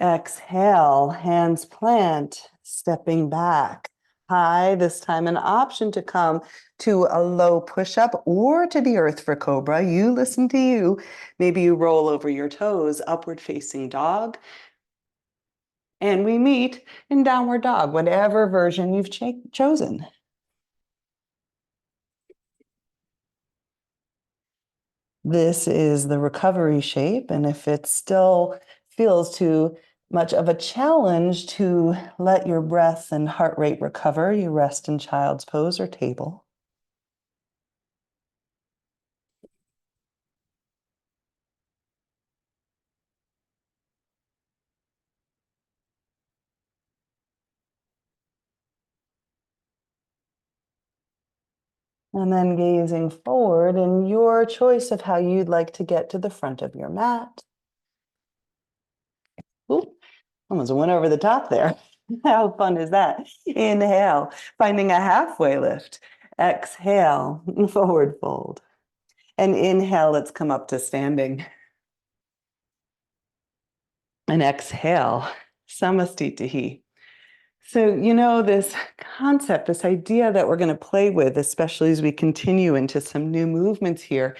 Speaker 1: Exhale, hands plant, stepping back. High, this time an option to come to a low push-up or to the earth for cobra. You listen to you. Maybe you roll over your toes, upward facing dog. And we meet in downward dog, whatever version you've chosen. This is the recovery shape. And if it still feels too much of a challenge to let your breath and heart rate recover, you rest in child's pose or table. And then gazing forward in your choice of how you'd like to get to the front of your mat. Ooh, almost went over the top there. How fun is that? Inhale, finding a halfway lift. Exhale, forward fold. And inhale, let's come up to standing. And exhale, samastitihi. So, this concept, this idea that we're going to play with, especially as we continue into some new movements here,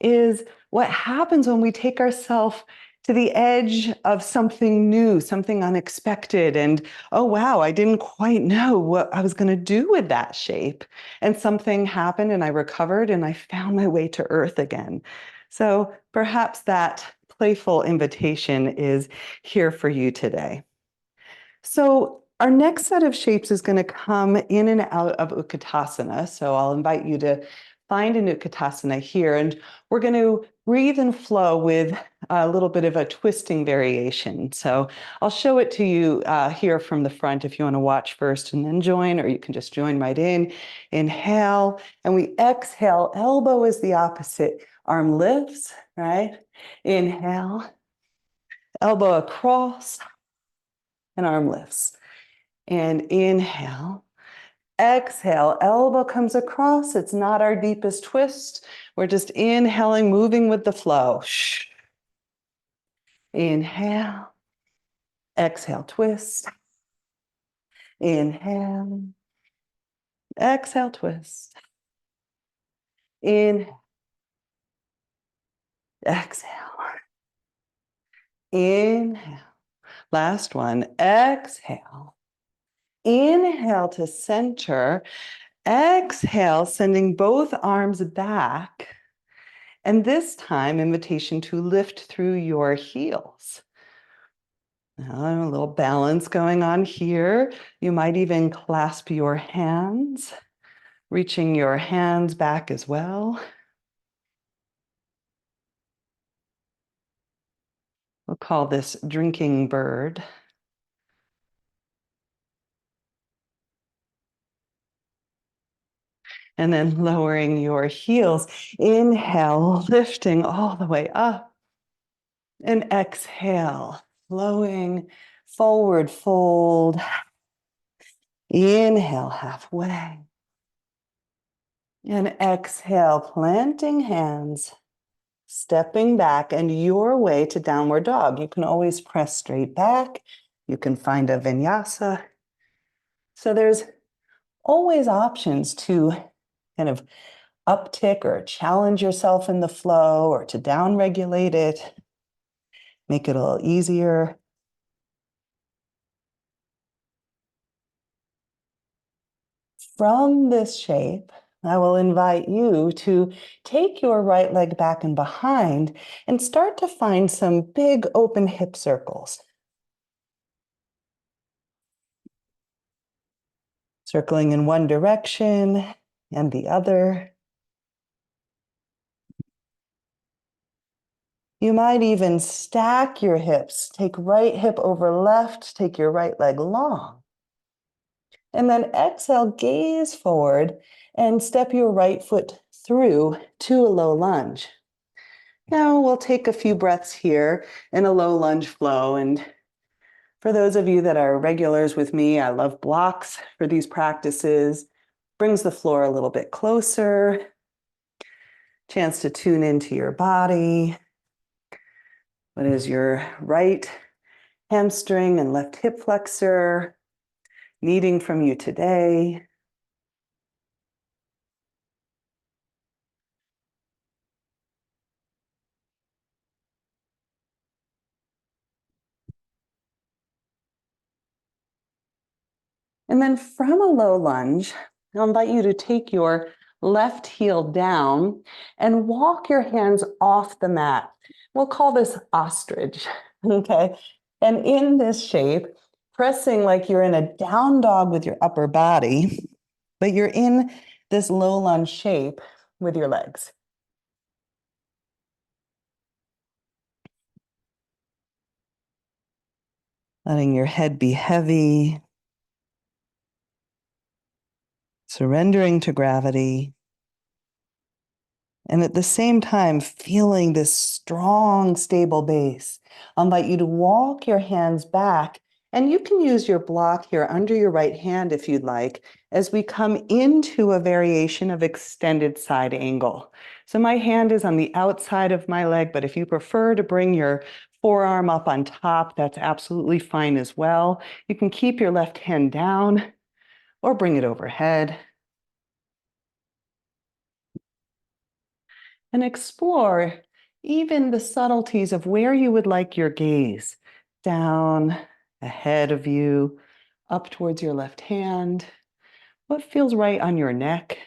Speaker 1: is what happens when we take ourselves to the edge of something new, something unexpected. And oh, wow, I didn't quite know what I was going to do with that shape. And something happened and I recovered and I found my way to earth again. So perhaps that playful invitation is here for you today. So our next set of shapes is going to come in and out of Utkatasana. So I'll invite you to find an Utkatasana here, and we're going to breathe and flow with a little bit of a twisting variation. So I'll show it to you here from the front if you want to watch first and then join, or you can just join right in. Inhale, and we exhale. Elbow is the opposite. Arm lifts, right? Inhale, elbow across, and arm lifts. And inhale, exhale, elbow comes across. It's not our deepest twist. We're just inhaling, moving with the flow. Inhale, exhale, twist. Inhale, exhale, twist. Inhale, exhale. Inhale. Last one, exhale. Inhale to center. Exhale, sending both arms back. And this time, invitation to lift through your heels. Now, a little balance going on here. You might even clasp your hands, reaching your hands back as well. We'll call this drinking bird. And then lowering your heels. Inhale, lifting all the way up. And exhale, flowing forward fold. Inhale, halfway. And exhale, planting hands, stepping back, and your way to downward dog. You can always press straight back. You can find a vinyasa. So there's always options to kind of uptick or challenge yourself in the flow or to downregulate it, make it a little easier. From this shape, I will invite you to take your right leg back and behind and start to find some big open hip circles. Circling in one direction and the other. You might even stack your hips. Take right hip over left, take your right leg long. And then exhale, gaze forward and step your right foot through to a low lunge. Now we'll take a few breaths here in a low lunge flow. And for those of you that are regulars with me, I love blocks for these practices. Brings the floor a little bit closer. Chance to tune into your body. What is your right hamstring and left hip flexor needing from you today? And then from a low lunge, I'll invite you to take your left heel down and walk your hands off the mat. We'll call this ostrich, okay? And in this shape, pressing like you're in a down dog with your upper body, but you're in this low lunge shape with your legs. Letting your head be heavy, surrendering to gravity, and at the same time, feeling this strong, stable base. I'll invite you to walk your hands back, and you can use your block here under your right hand if you'd like, as we come into a variation of extended side angle. So my hand is on the outside of my leg, but if you prefer to bring your forearm up on top, that's absolutely fine as well. You can keep your left hand down or bring it overhead. And explore even the subtleties of where you would like your gaze. Down, ahead of you, up towards your left hand. What feels right on your neck?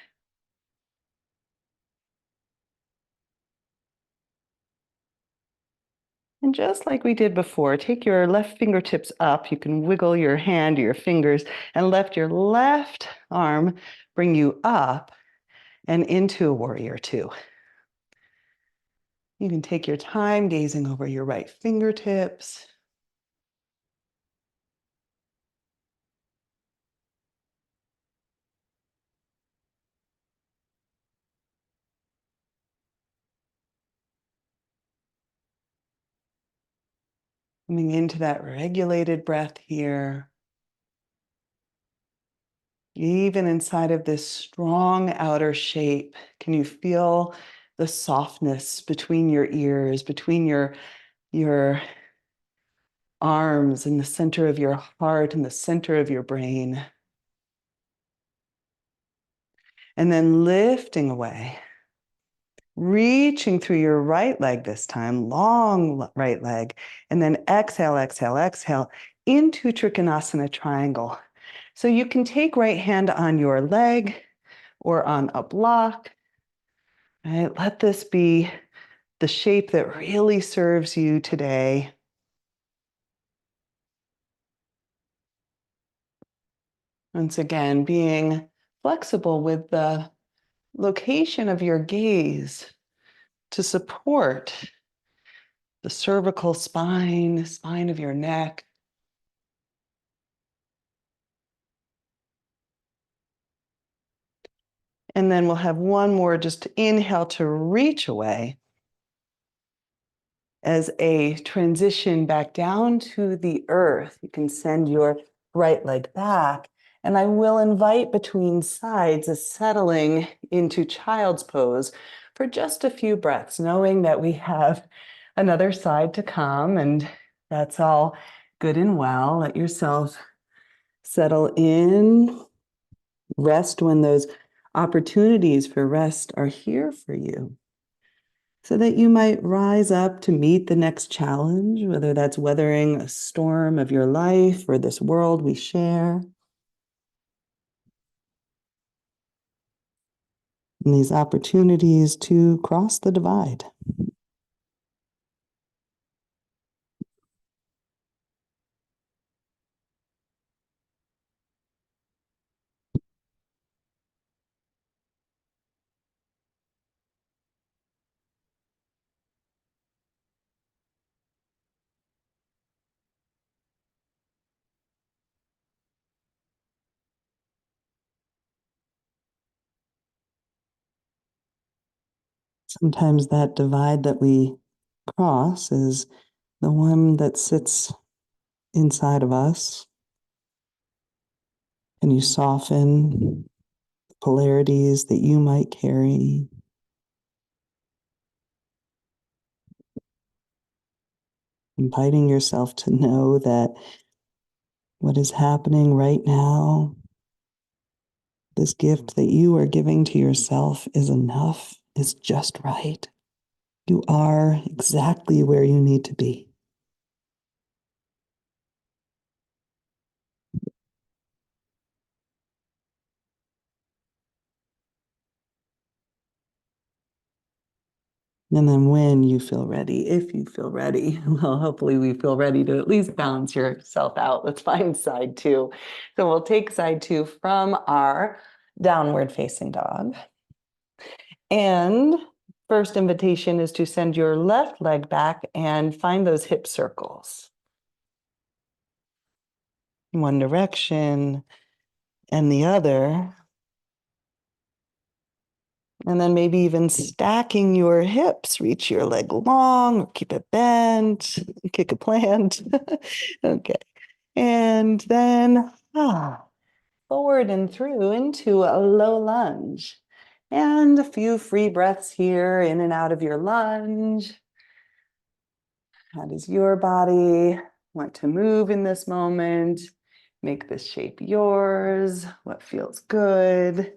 Speaker 1: And just like we did before, take your left fingertips up. You can wiggle your hand or your fingers and let your left arm bring you up and into a warrior two. You can take your time gazing over your right fingertips. Coming into that regulated breath here. Even inside of this strong outer shape, can you feel the softness between your ears, between your arms, in the center of your heart, in the center of your brain? And then lifting away, reaching through your right leg this time, long right leg, and then exhale, exhale, exhale into Trikonasana triangle. So you can take right hand on your leg or on a block. Right? Let this be the shape that really serves you today. Once again, being flexible with the location of your gaze to support the cervical spine, spine of your neck. And then we'll have one more, just inhale to reach away as a transition back down to the earth. You can send your right leg back And I will invite between sides a settling into child's pose for just a few breaths, knowing that we have another side to come, and that's all good and well. Let yourself settle in, rest when those opportunities for rest are here for you, so that you might rise up to meet the next challenge, whether that's weathering a storm of your life or this world we share. And these opportunities to cross the divide. Sometimes that divide that we cross is the one that sits inside of us. And you soften the polarities that you might carry. Inviting yourself to know that what is happening right now, this gift that you are giving to yourself, is enough, is just right. You are exactly where you need to be. And then when you feel ready, if you feel ready, well, hopefully we feel ready to at least balance yourself out. Let's find side two. So we'll take side two from our downward facing dog. And first invitation is to send your left leg back and find those hip circles. One direction and the other. And then maybe even stacking your hips, reach your leg long or keep it bent, kick a plant. Okay. And then forward and through into a low lunge. And a few free breaths here in and out of your lunge. How does your body want to move in this moment? Make this shape yours. What feels good?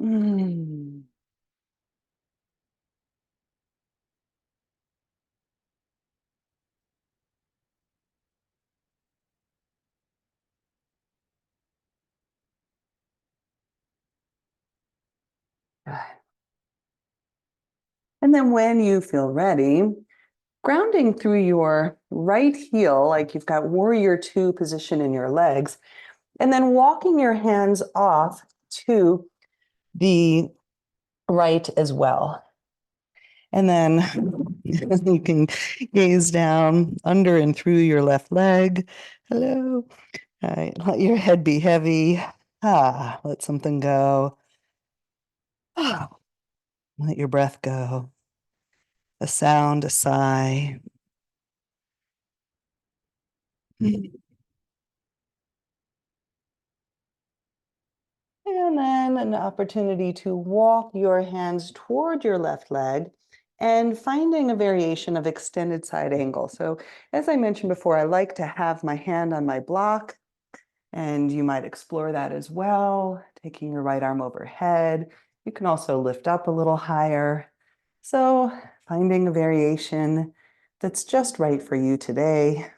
Speaker 1: Mm. Good. And then when you feel ready, grounding through your right heel, like you've got warrior two position in your legs, and then walking your hands off to the right as well. And then you can gaze down under and through your left leg. Hello. All right. Let your head be heavy. Let something go. Let your breath go. A sound, a sigh. And then an opportunity to walk your hands toward your left leg and finding a variation of extended side angle. So as I mentioned before, I like to have my hand on my block, and you might explore that as well, taking your right arm overhead. You can also lift up a little higher. So finding a variation that's just right for you today.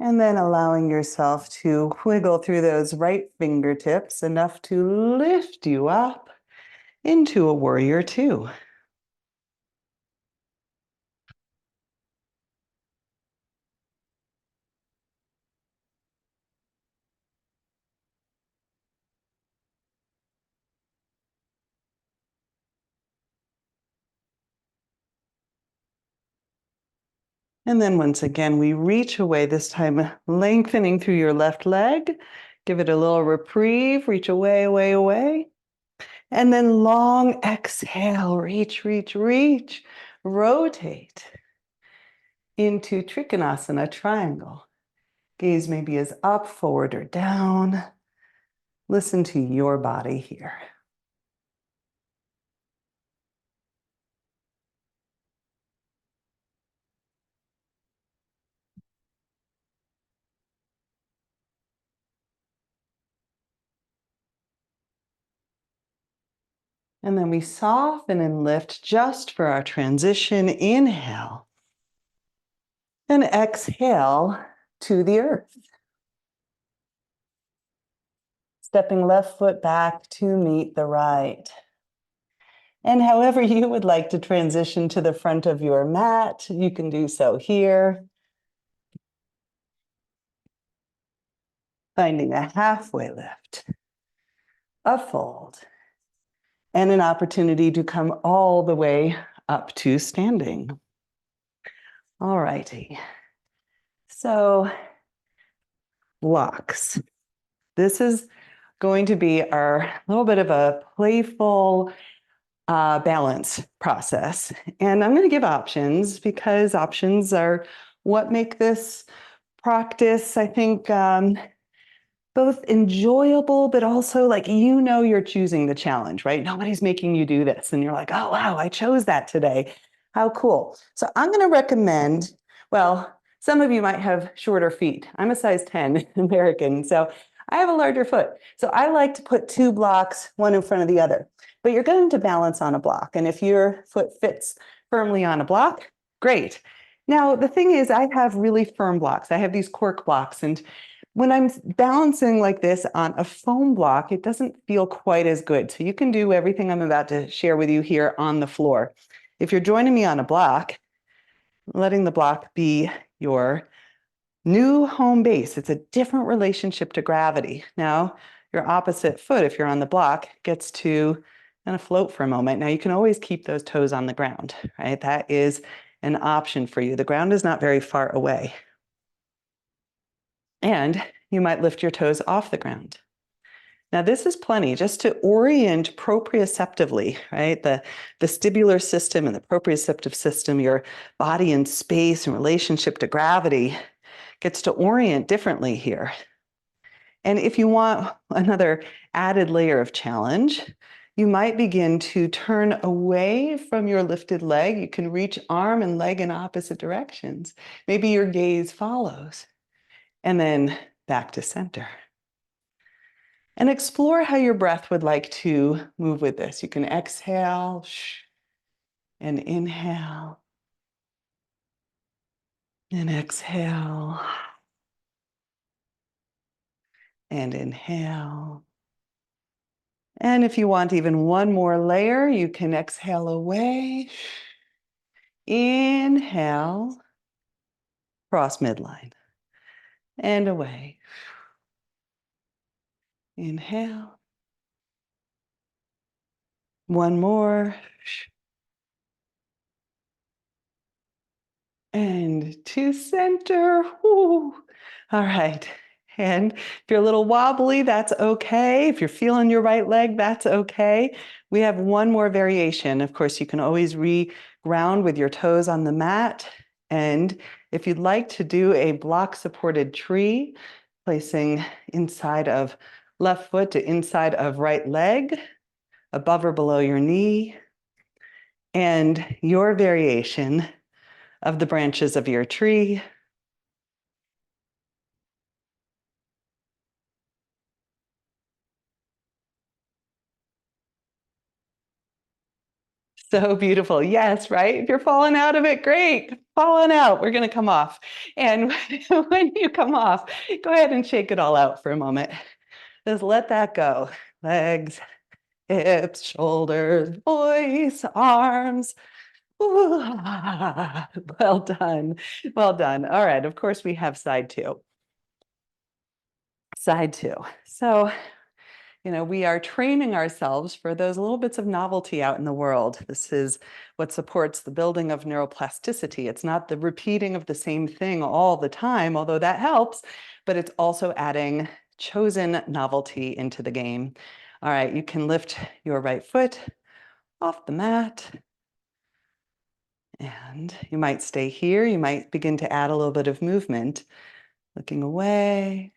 Speaker 1: And then allowing yourself to wiggle through those right fingertips enough to lift you up into a warrior two. And then once again, we reach away, this time lengthening through your left leg. Give it a little reprieve, reach away, away, away. And then long exhale, reach, reach, reach, rotate into Trikonasana, triangle. Gaze maybe is up, forward, or down. Listen to your body here. And then we soften and lift just for our transition. Inhale. And exhale to the earth. Stepping left foot back to meet the right. And however you would like to transition to the front of your mat, you can do so here. Finding a halfway lift, a fold, and an opportunity to come all the way up to standing. All righty. So blocks. This is going to be our little bit of a playful balance process. And I'm going to give options because options are what make this practice, I think, both enjoyable, but also like, you're choosing the challenge, right? Nobody's making you do this. And you're like, oh, wow, I chose that today. How cool. So I'm going to recommend, well, some of you might have shorter feet. I'm a size 10 American, so I have a larger foot. So I like to put two blocks, one in front of the other. But you're going to balance on a block. And if your foot fits firmly on a block, great. Now, the thing is, I have really firm blocks. I have these cork blocks. And when I'm balancing like this on a foam block, it doesn't feel quite as good. So you can do everything I'm about to share with you here on the floor. If you're joining me on a block, letting the block be your new home base. It's a different relationship to gravity. Now, your opposite foot, if you're on the block, gets to kind of float for a moment. Now, you can always keep those toes on the ground, right? That is an option for you. The ground is not very far away. And you might lift your toes off the ground. Now, this is plenty just to orient proprioceptively, right? The vestibular system and the proprioceptive system, your body in space in relationship to gravity, gets to orient differently here. And if you want another added layer of challenge, you might begin to turn away from your lifted leg. You can reach arm and leg in opposite directions. Maybe your gaze follows. And then back to center. And explore how your breath would like to move with this. You can exhale and inhale and exhale and inhale. And if you want even one more layer, you can exhale away. Inhale, cross midline and away. Inhale. One more. And to center. Woo. All right. And if you're a little wobbly, that's okay. If you're feeling your right leg, that's okay. We have one more variation. Of course, you can always re-ground with your toes on the mat. And if you'd like to do a block-supported tree, placing inside of left foot to inside of right leg, above or below your knee, and your variation of the branches of your tree. So beautiful. Yes, right? If you're falling out of it, great. Falling out, we're going to come off. And when you come off, go ahead and shake it all out for a moment. Just let that go. Legs, hips, shoulders, voice, arms. Ooh, well done. Well done. All right. Of course, we have side two. Side two. So we are training ourselves for those little bits of novelty out in the world. This is what supports the building of neuroplasticity. It's not the repeating of the same thing all the time, although that helps, but it's also adding chosen novelty into the game. All right, you can lift your right foot off the mat. And you might stay here. You might begin to add a little bit of movement, looking away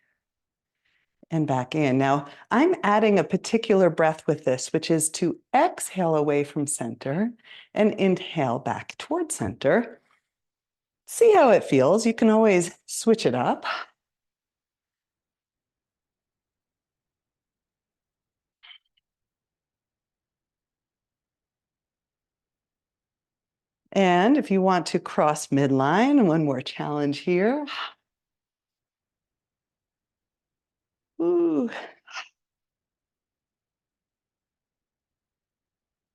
Speaker 1: and back in. Now, I'm adding a particular breath with this, which is to exhale away from center and inhale back toward center. See how it feels. You can always switch it up. And if you want to cross midline, one more challenge here. Ooh.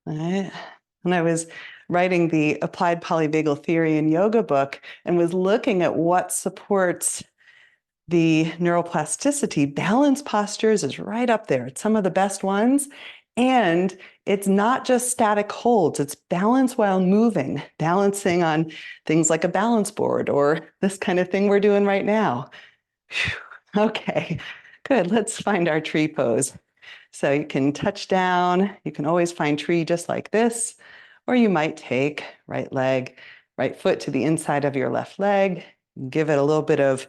Speaker 1: Right. And I was writing the Applied Polyvagal Theory and Yoga book and was looking at what supports the neuroplasticity. Balance postures is right up there. It's some of the best ones. And it's not just static holds, it's balance while moving, balancing on things like a balance board or this kind of thing we're doing right now. Whew. Okay, good. Let's find our tree pose. So you can touch down. You can always find tree just like this, or you might take right leg, right foot to the inside of your left leg, give it a little bit of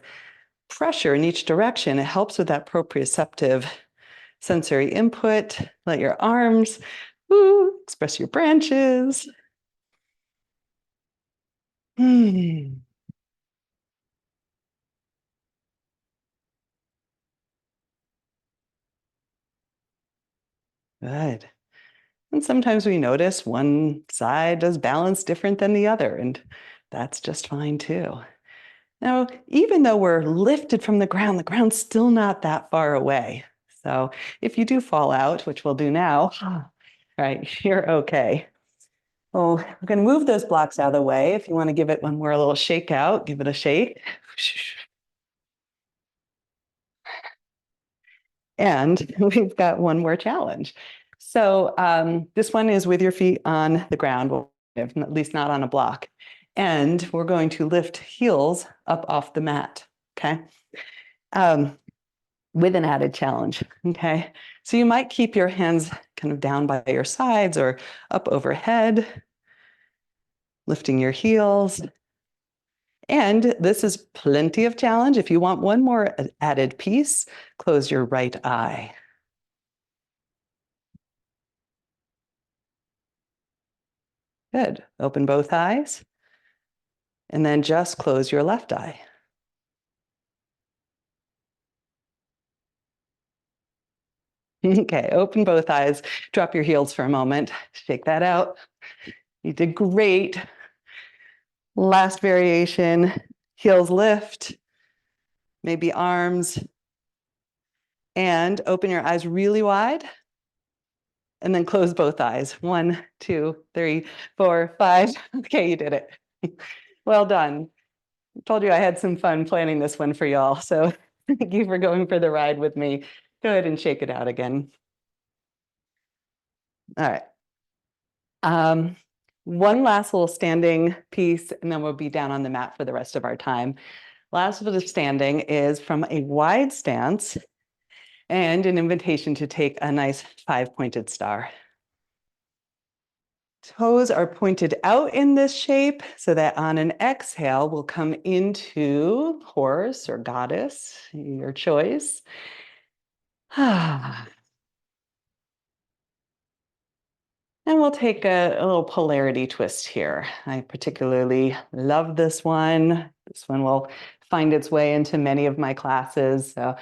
Speaker 1: pressure in each direction. It helps with that proprioceptive sensory input. Let your arms express your branches. Hmm. Good. And sometimes we notice one side does balance different than the other, and that's just fine too. Now, even though we're lifted from the ground's still not that far away. So if you do fall out, which we'll do now, right, you're okay. Oh, we're going to move those blocks out of the way. If you want to give it one more little shake out, give it a shake. And we've got one more challenge. So this one is with your feet on the ground, well, at least not on a block. And we're going to lift heels up off the mat, okay? With an added challenge, okay? So you might keep your hands kind of down by your sides or up overhead, lifting your heels. And this is plenty of challenge. If you want one more added piece, close your right eye. Good. Open both eyes. And then just close your left eye. Okay, open both eyes. Drop your heels for a moment. Shake that out. You did great. Last variation. Heels lift. Maybe arms. And open your eyes really wide. And then close both eyes. 1, 2, 3, 4, 5. Okay, you did it. Well done. I told you I had some fun planning this one for y'all. So thank you for going for the ride with me. Go ahead and shake it out again. All right. One last little standing piece, and then we'll be down on the mat for the rest of our time. Last bit of standing is from a wide stance and an invitation to take a nice 5-pointed star. Toes are pointed out in this shape so that on an exhale, we'll come into horse or goddess, your choice. And we'll take a little polarity twist here. I particularly love this one. This one will find its way into many of my classes. So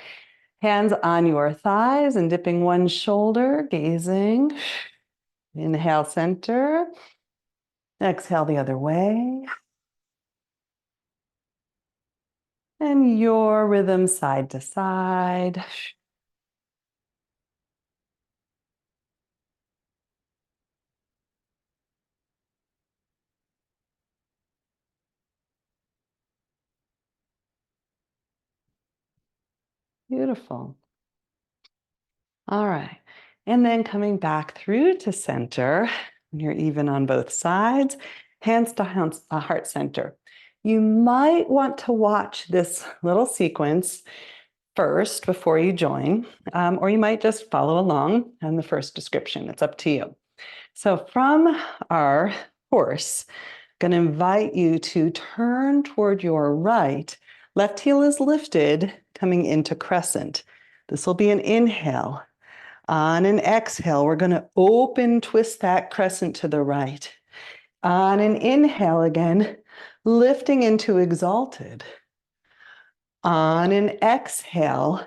Speaker 1: hands on your thighs and dipping one shoulder, gazing. Inhale, center. Exhale the other way. And your rhythm side to side. Beautiful. All right. And then coming back through to center, when you're even on both sides, hands to heart center. You might want to watch this little sequence. first before you join, or you might just follow along on the first description. It's up to you. So from our horse, I'm going to invite you to turn toward your right. Left heel is lifted, coming into crescent. This will be an inhale. On an exhale, we're going to open, twist that crescent to the right. On an inhale again, lifting into exalted. On an exhale,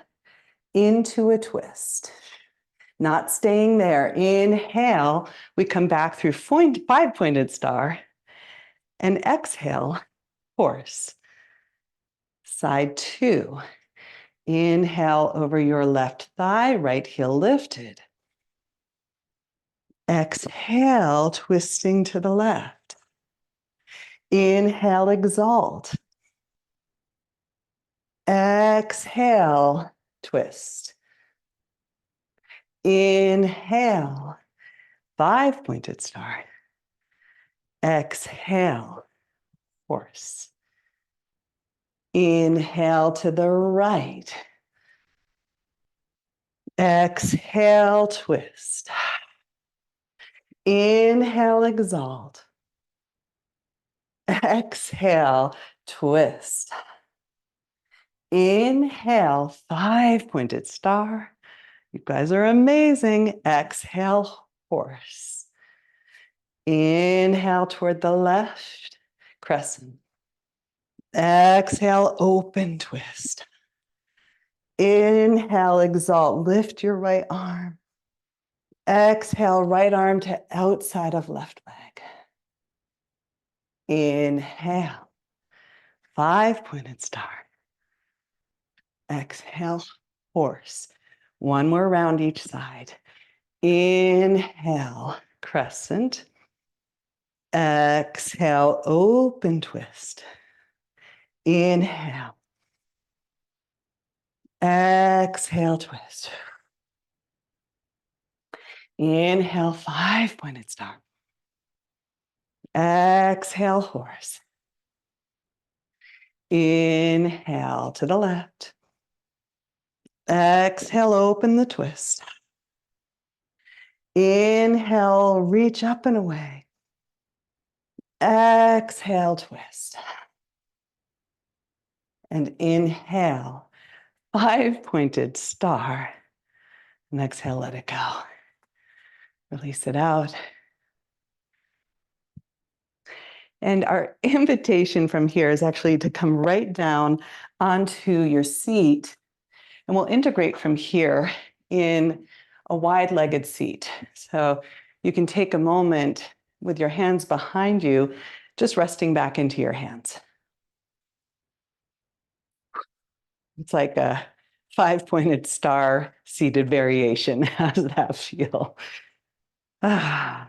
Speaker 1: into a twist. Not staying there. Inhale, we come back through five-pointed star. And exhale, horse. Side two. Inhale over your left thigh, right heel lifted. Exhale, twisting to the left. Inhale, exalt. Exhale, twist. Inhale, five-pointed star. Exhale, horse. Inhale to the right. Exhale, twist. Inhale, exalt. Exhale, twist. Inhale, five-pointed star. You guys are amazing. Exhale, horse. Inhale toward the left, crescent. Exhale, open twist. Inhale, exalt. Lift your right arm. Exhale, right arm to outside of left leg. Inhale, five-pointed star. Exhale, horse. One more round each side. Inhale, crescent. Exhale, open twist. Inhale. Exhale, twist. Inhale, five-pointed star. Exhale, horse. Inhale to the left. Exhale, open the twist. Inhale, reach up and away. Exhale, twist. And inhale, five-pointed star. And exhale, let it go. Release it out. And our invitation from here is actually to come right down onto your seat. And we'll integrate from here in a wide-legged seat. So you can take a moment with your hands behind you, just resting back into your hands. It's like a five-pointed star seated variation. How does that feel? Let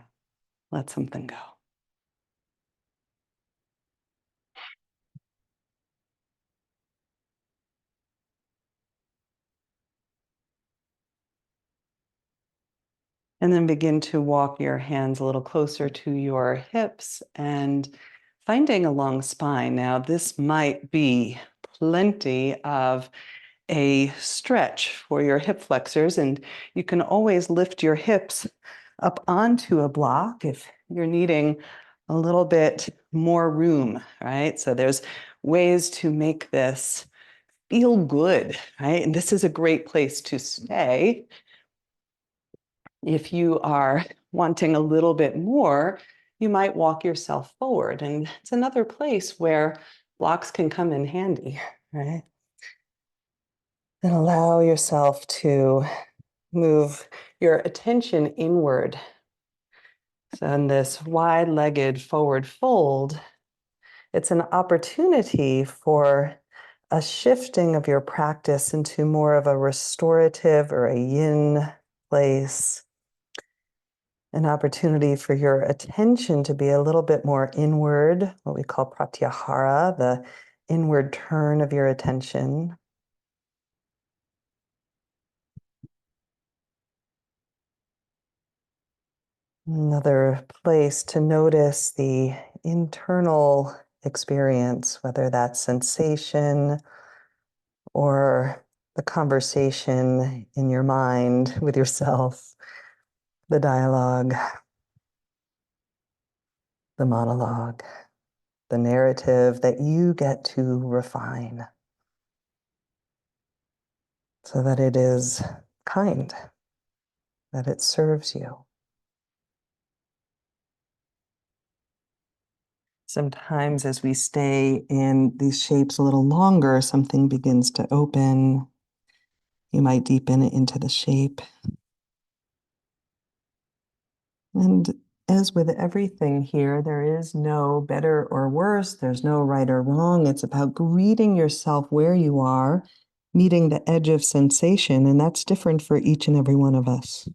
Speaker 1: something go. And then begin to walk your hands a little closer to your hips and finding a long spine. Now, this might be plenty of a stretch for your hip flexors, and you can always lift your hips up onto a block if you're needing a little bit more room, right? So there's ways to make this feel good, right? And this is a great place to stay. If you are wanting a little bit more, you might walk yourself forward. And it's another place where blocks can come in handy, right? And allow yourself to move your attention inward. So in this wide-legged forward fold, it's an opportunity for a shifting of your practice into more of a restorative or a yin place. An opportunity for your attention to be a little bit more inward, what we call pratyahara, the inward turn of your attention. Another place to notice the internal experience, whether that's sensation or the conversation in your mind with yourself, the dialogue, the monologue, the narrative that you get to refine so that it is kind, that it serves you. Sometimes as we stay in these shapes a little longer, something begins to open. You might deepen into the shape. And as with everything here, there is no better or worse. There's no right or wrong. It's about greeting yourself where you are, meeting the edge of sensation, and that's different for each and every one of us.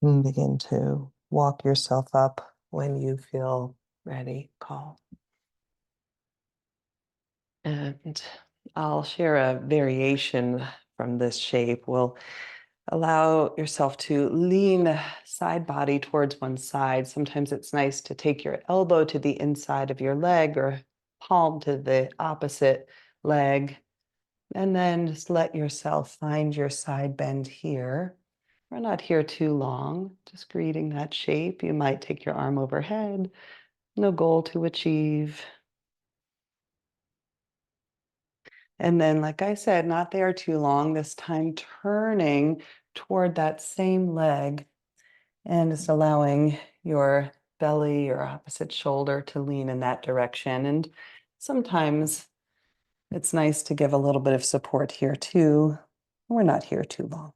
Speaker 1: And begin to walk yourself up when you feel ready, calm. And I'll share a variation from this shape. We'll allow yourself to lean the side body towards one side. Sometimes it's nice to take your elbow to the inside of your leg or palm to the opposite leg. And then just let yourself find your side bend here. We're not here too long, just creating that shape. You might take your arm overhead, no goal to achieve. And then, like I said, not there too long, this time turning toward that same leg and just allowing your belly, your opposite shoulder to lean in that direction. And sometimes it's nice to give a little bit of support here too. We're not here too long.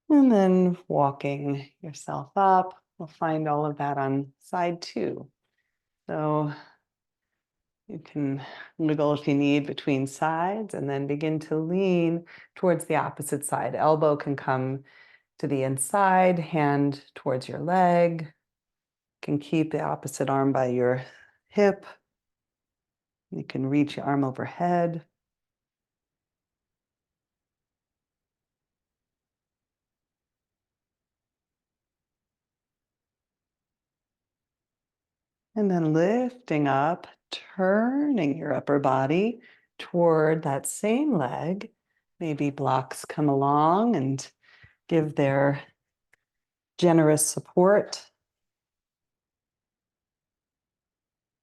Speaker 1: And then walking yourself up. We'll find all of that on side two. So you can wiggle if you need between sides and then begin to lean towards the opposite side. Elbow can come to the inside, hand towards your leg. You can keep the opposite arm by your hip. You can reach your arm overhead. And then lifting up, turning your upper body toward that same leg. Maybe blocks come along and give their generous support.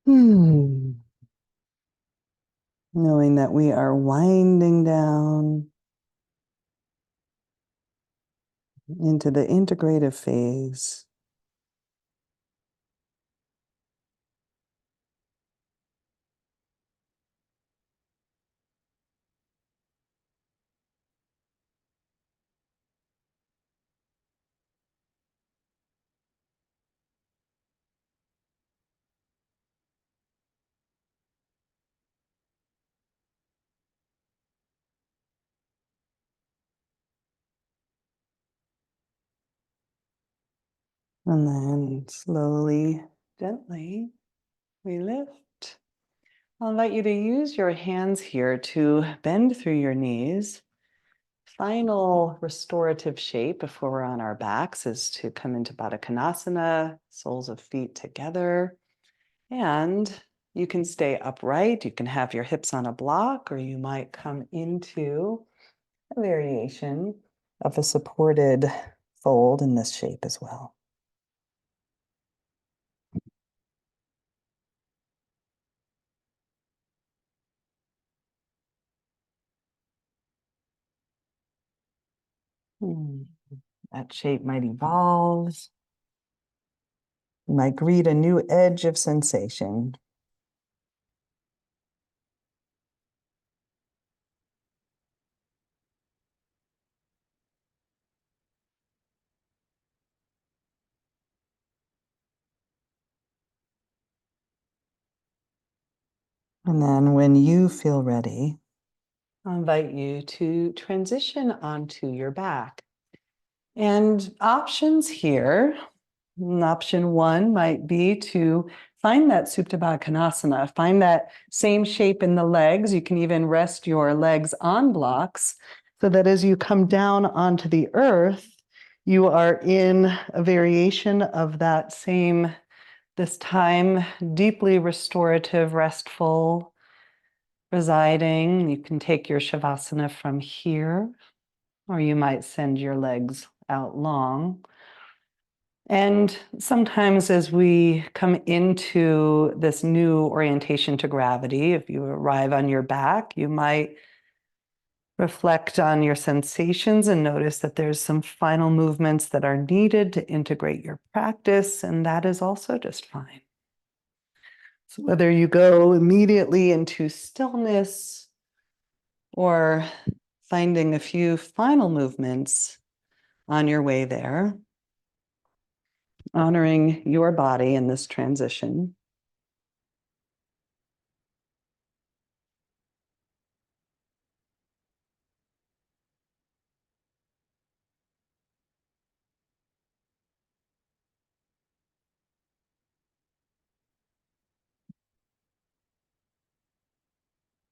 Speaker 1: Knowing that we are winding down into the integrative phase. And then slowly, gently, we lift. I'll invite you to use your hands here to bend through your knees. Final restorative shape before we're on our backs is to come into Baddha Konasana, soles of feet together. And you can stay upright. You can have your hips on a block, or you might come into a variation of a supported fold in this shape as well. That shape might evolve. You might greet a new edge of sensation. And then when you feel ready, I'll invite you to transition onto your back. And options here, option one might be to find that Supta Konasana, find that same shape in the legs. You can even rest your legs on blocks so that as you come down onto the earth, you are in a variation of that same, this time, deeply restorative, restful, residing. You can take your Shavasana from here, or you might send your legs out long. And sometimes as we come into this new orientation to gravity, if you arrive on your back, you might reflect on your sensations and notice that there's some final movements that are needed to integrate your practice, and that is also just fine. So whether you go immediately into stillness or finding a few final movements on your way there, honoring your body in this transition.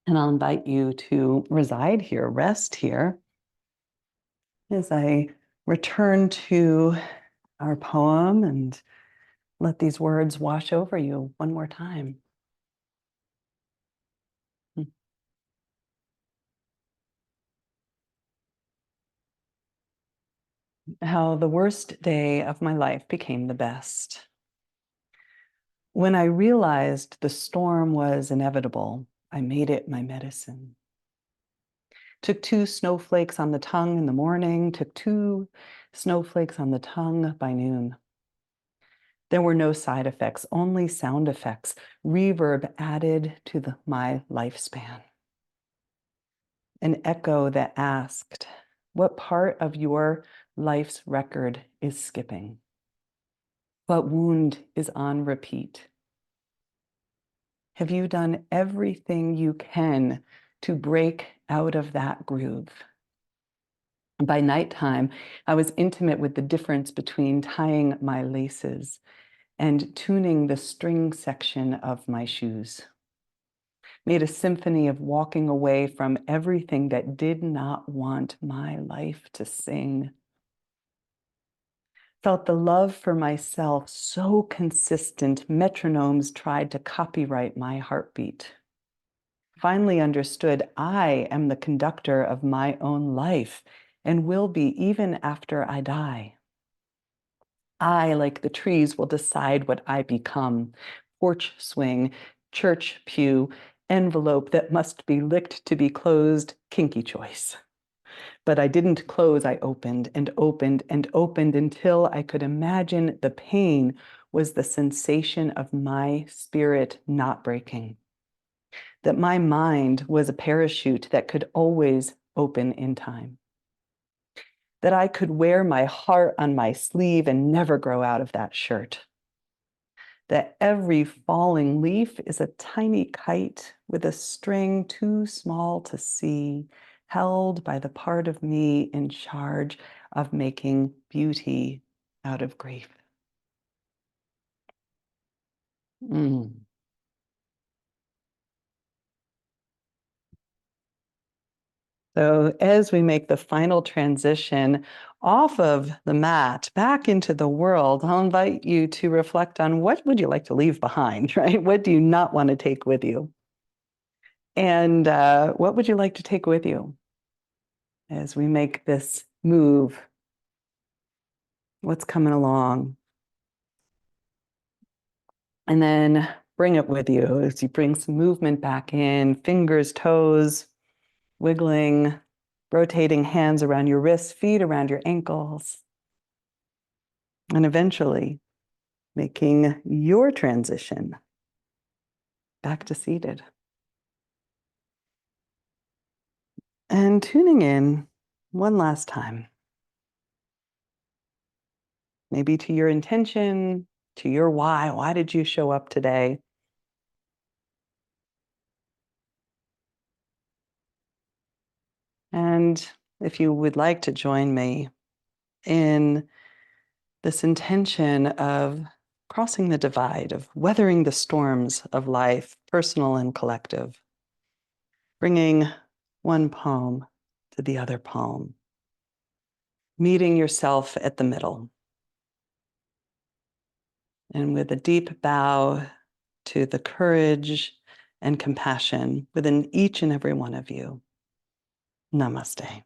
Speaker 1: And I'll invite you to reside here, rest here, as I return to our poem and let these words wash over you one more time. How the worst day of my life became the best. When I realized the storm was inevitable, I made it my medicine. Took 2 snowflakes on the tongue in the morning, took 2 snowflakes on the tongue by noon. There were no side effects, only sound effects, reverb added to my lifespan. An echo that asked, what part of your life's record is skipping? What wound is on repeat? Have you done everything you can to break out of that groove? By nighttime, I was intimate with the difference between tying my laces and tuning the string section of my shoes. Made a symphony of walking away from everything that did not want my life to sing. Felt the love for myself so consistent, metronomes tried to copyright my heartbeat. Finally understood I am the conductor of my own life and will be even after I die. I, like the trees, will decide what I become. Porch swing, church pew, envelope that must be licked to be closed, kinky choice. But I didn't close, I opened and opened and opened until I could imagine the pain was the sensation of my spirit not breaking. That my mind was a parachute that could always open in time. That I could wear my heart on my sleeve and never grow out of that shirt. That every falling leaf is a tiny kite with a string too small to see, held by the part of me in charge of making beauty out of grief. Mm. So as we make the final transition off of the mat back into the world, I'll invite you to reflect on what would you like to leave behind, right? What do you not want to take with you? And what would you like to take with you as we make this move? What's coming along? And then bring it with you as you bring some movement back in, fingers, toes, wiggling, rotating hands around your wrists, feet around your ankles. And eventually making your transition back to seated. And tuning in one last time, maybe to your intention, to your why. Why did you show up today? And if you would like to join me in this intention of crossing the divide, of weathering the storms of life, personal and collective, bringing one palm to the other palm, meeting yourself at the middle. And with a deep bow to the courage and compassion within each and every one of you, namaste.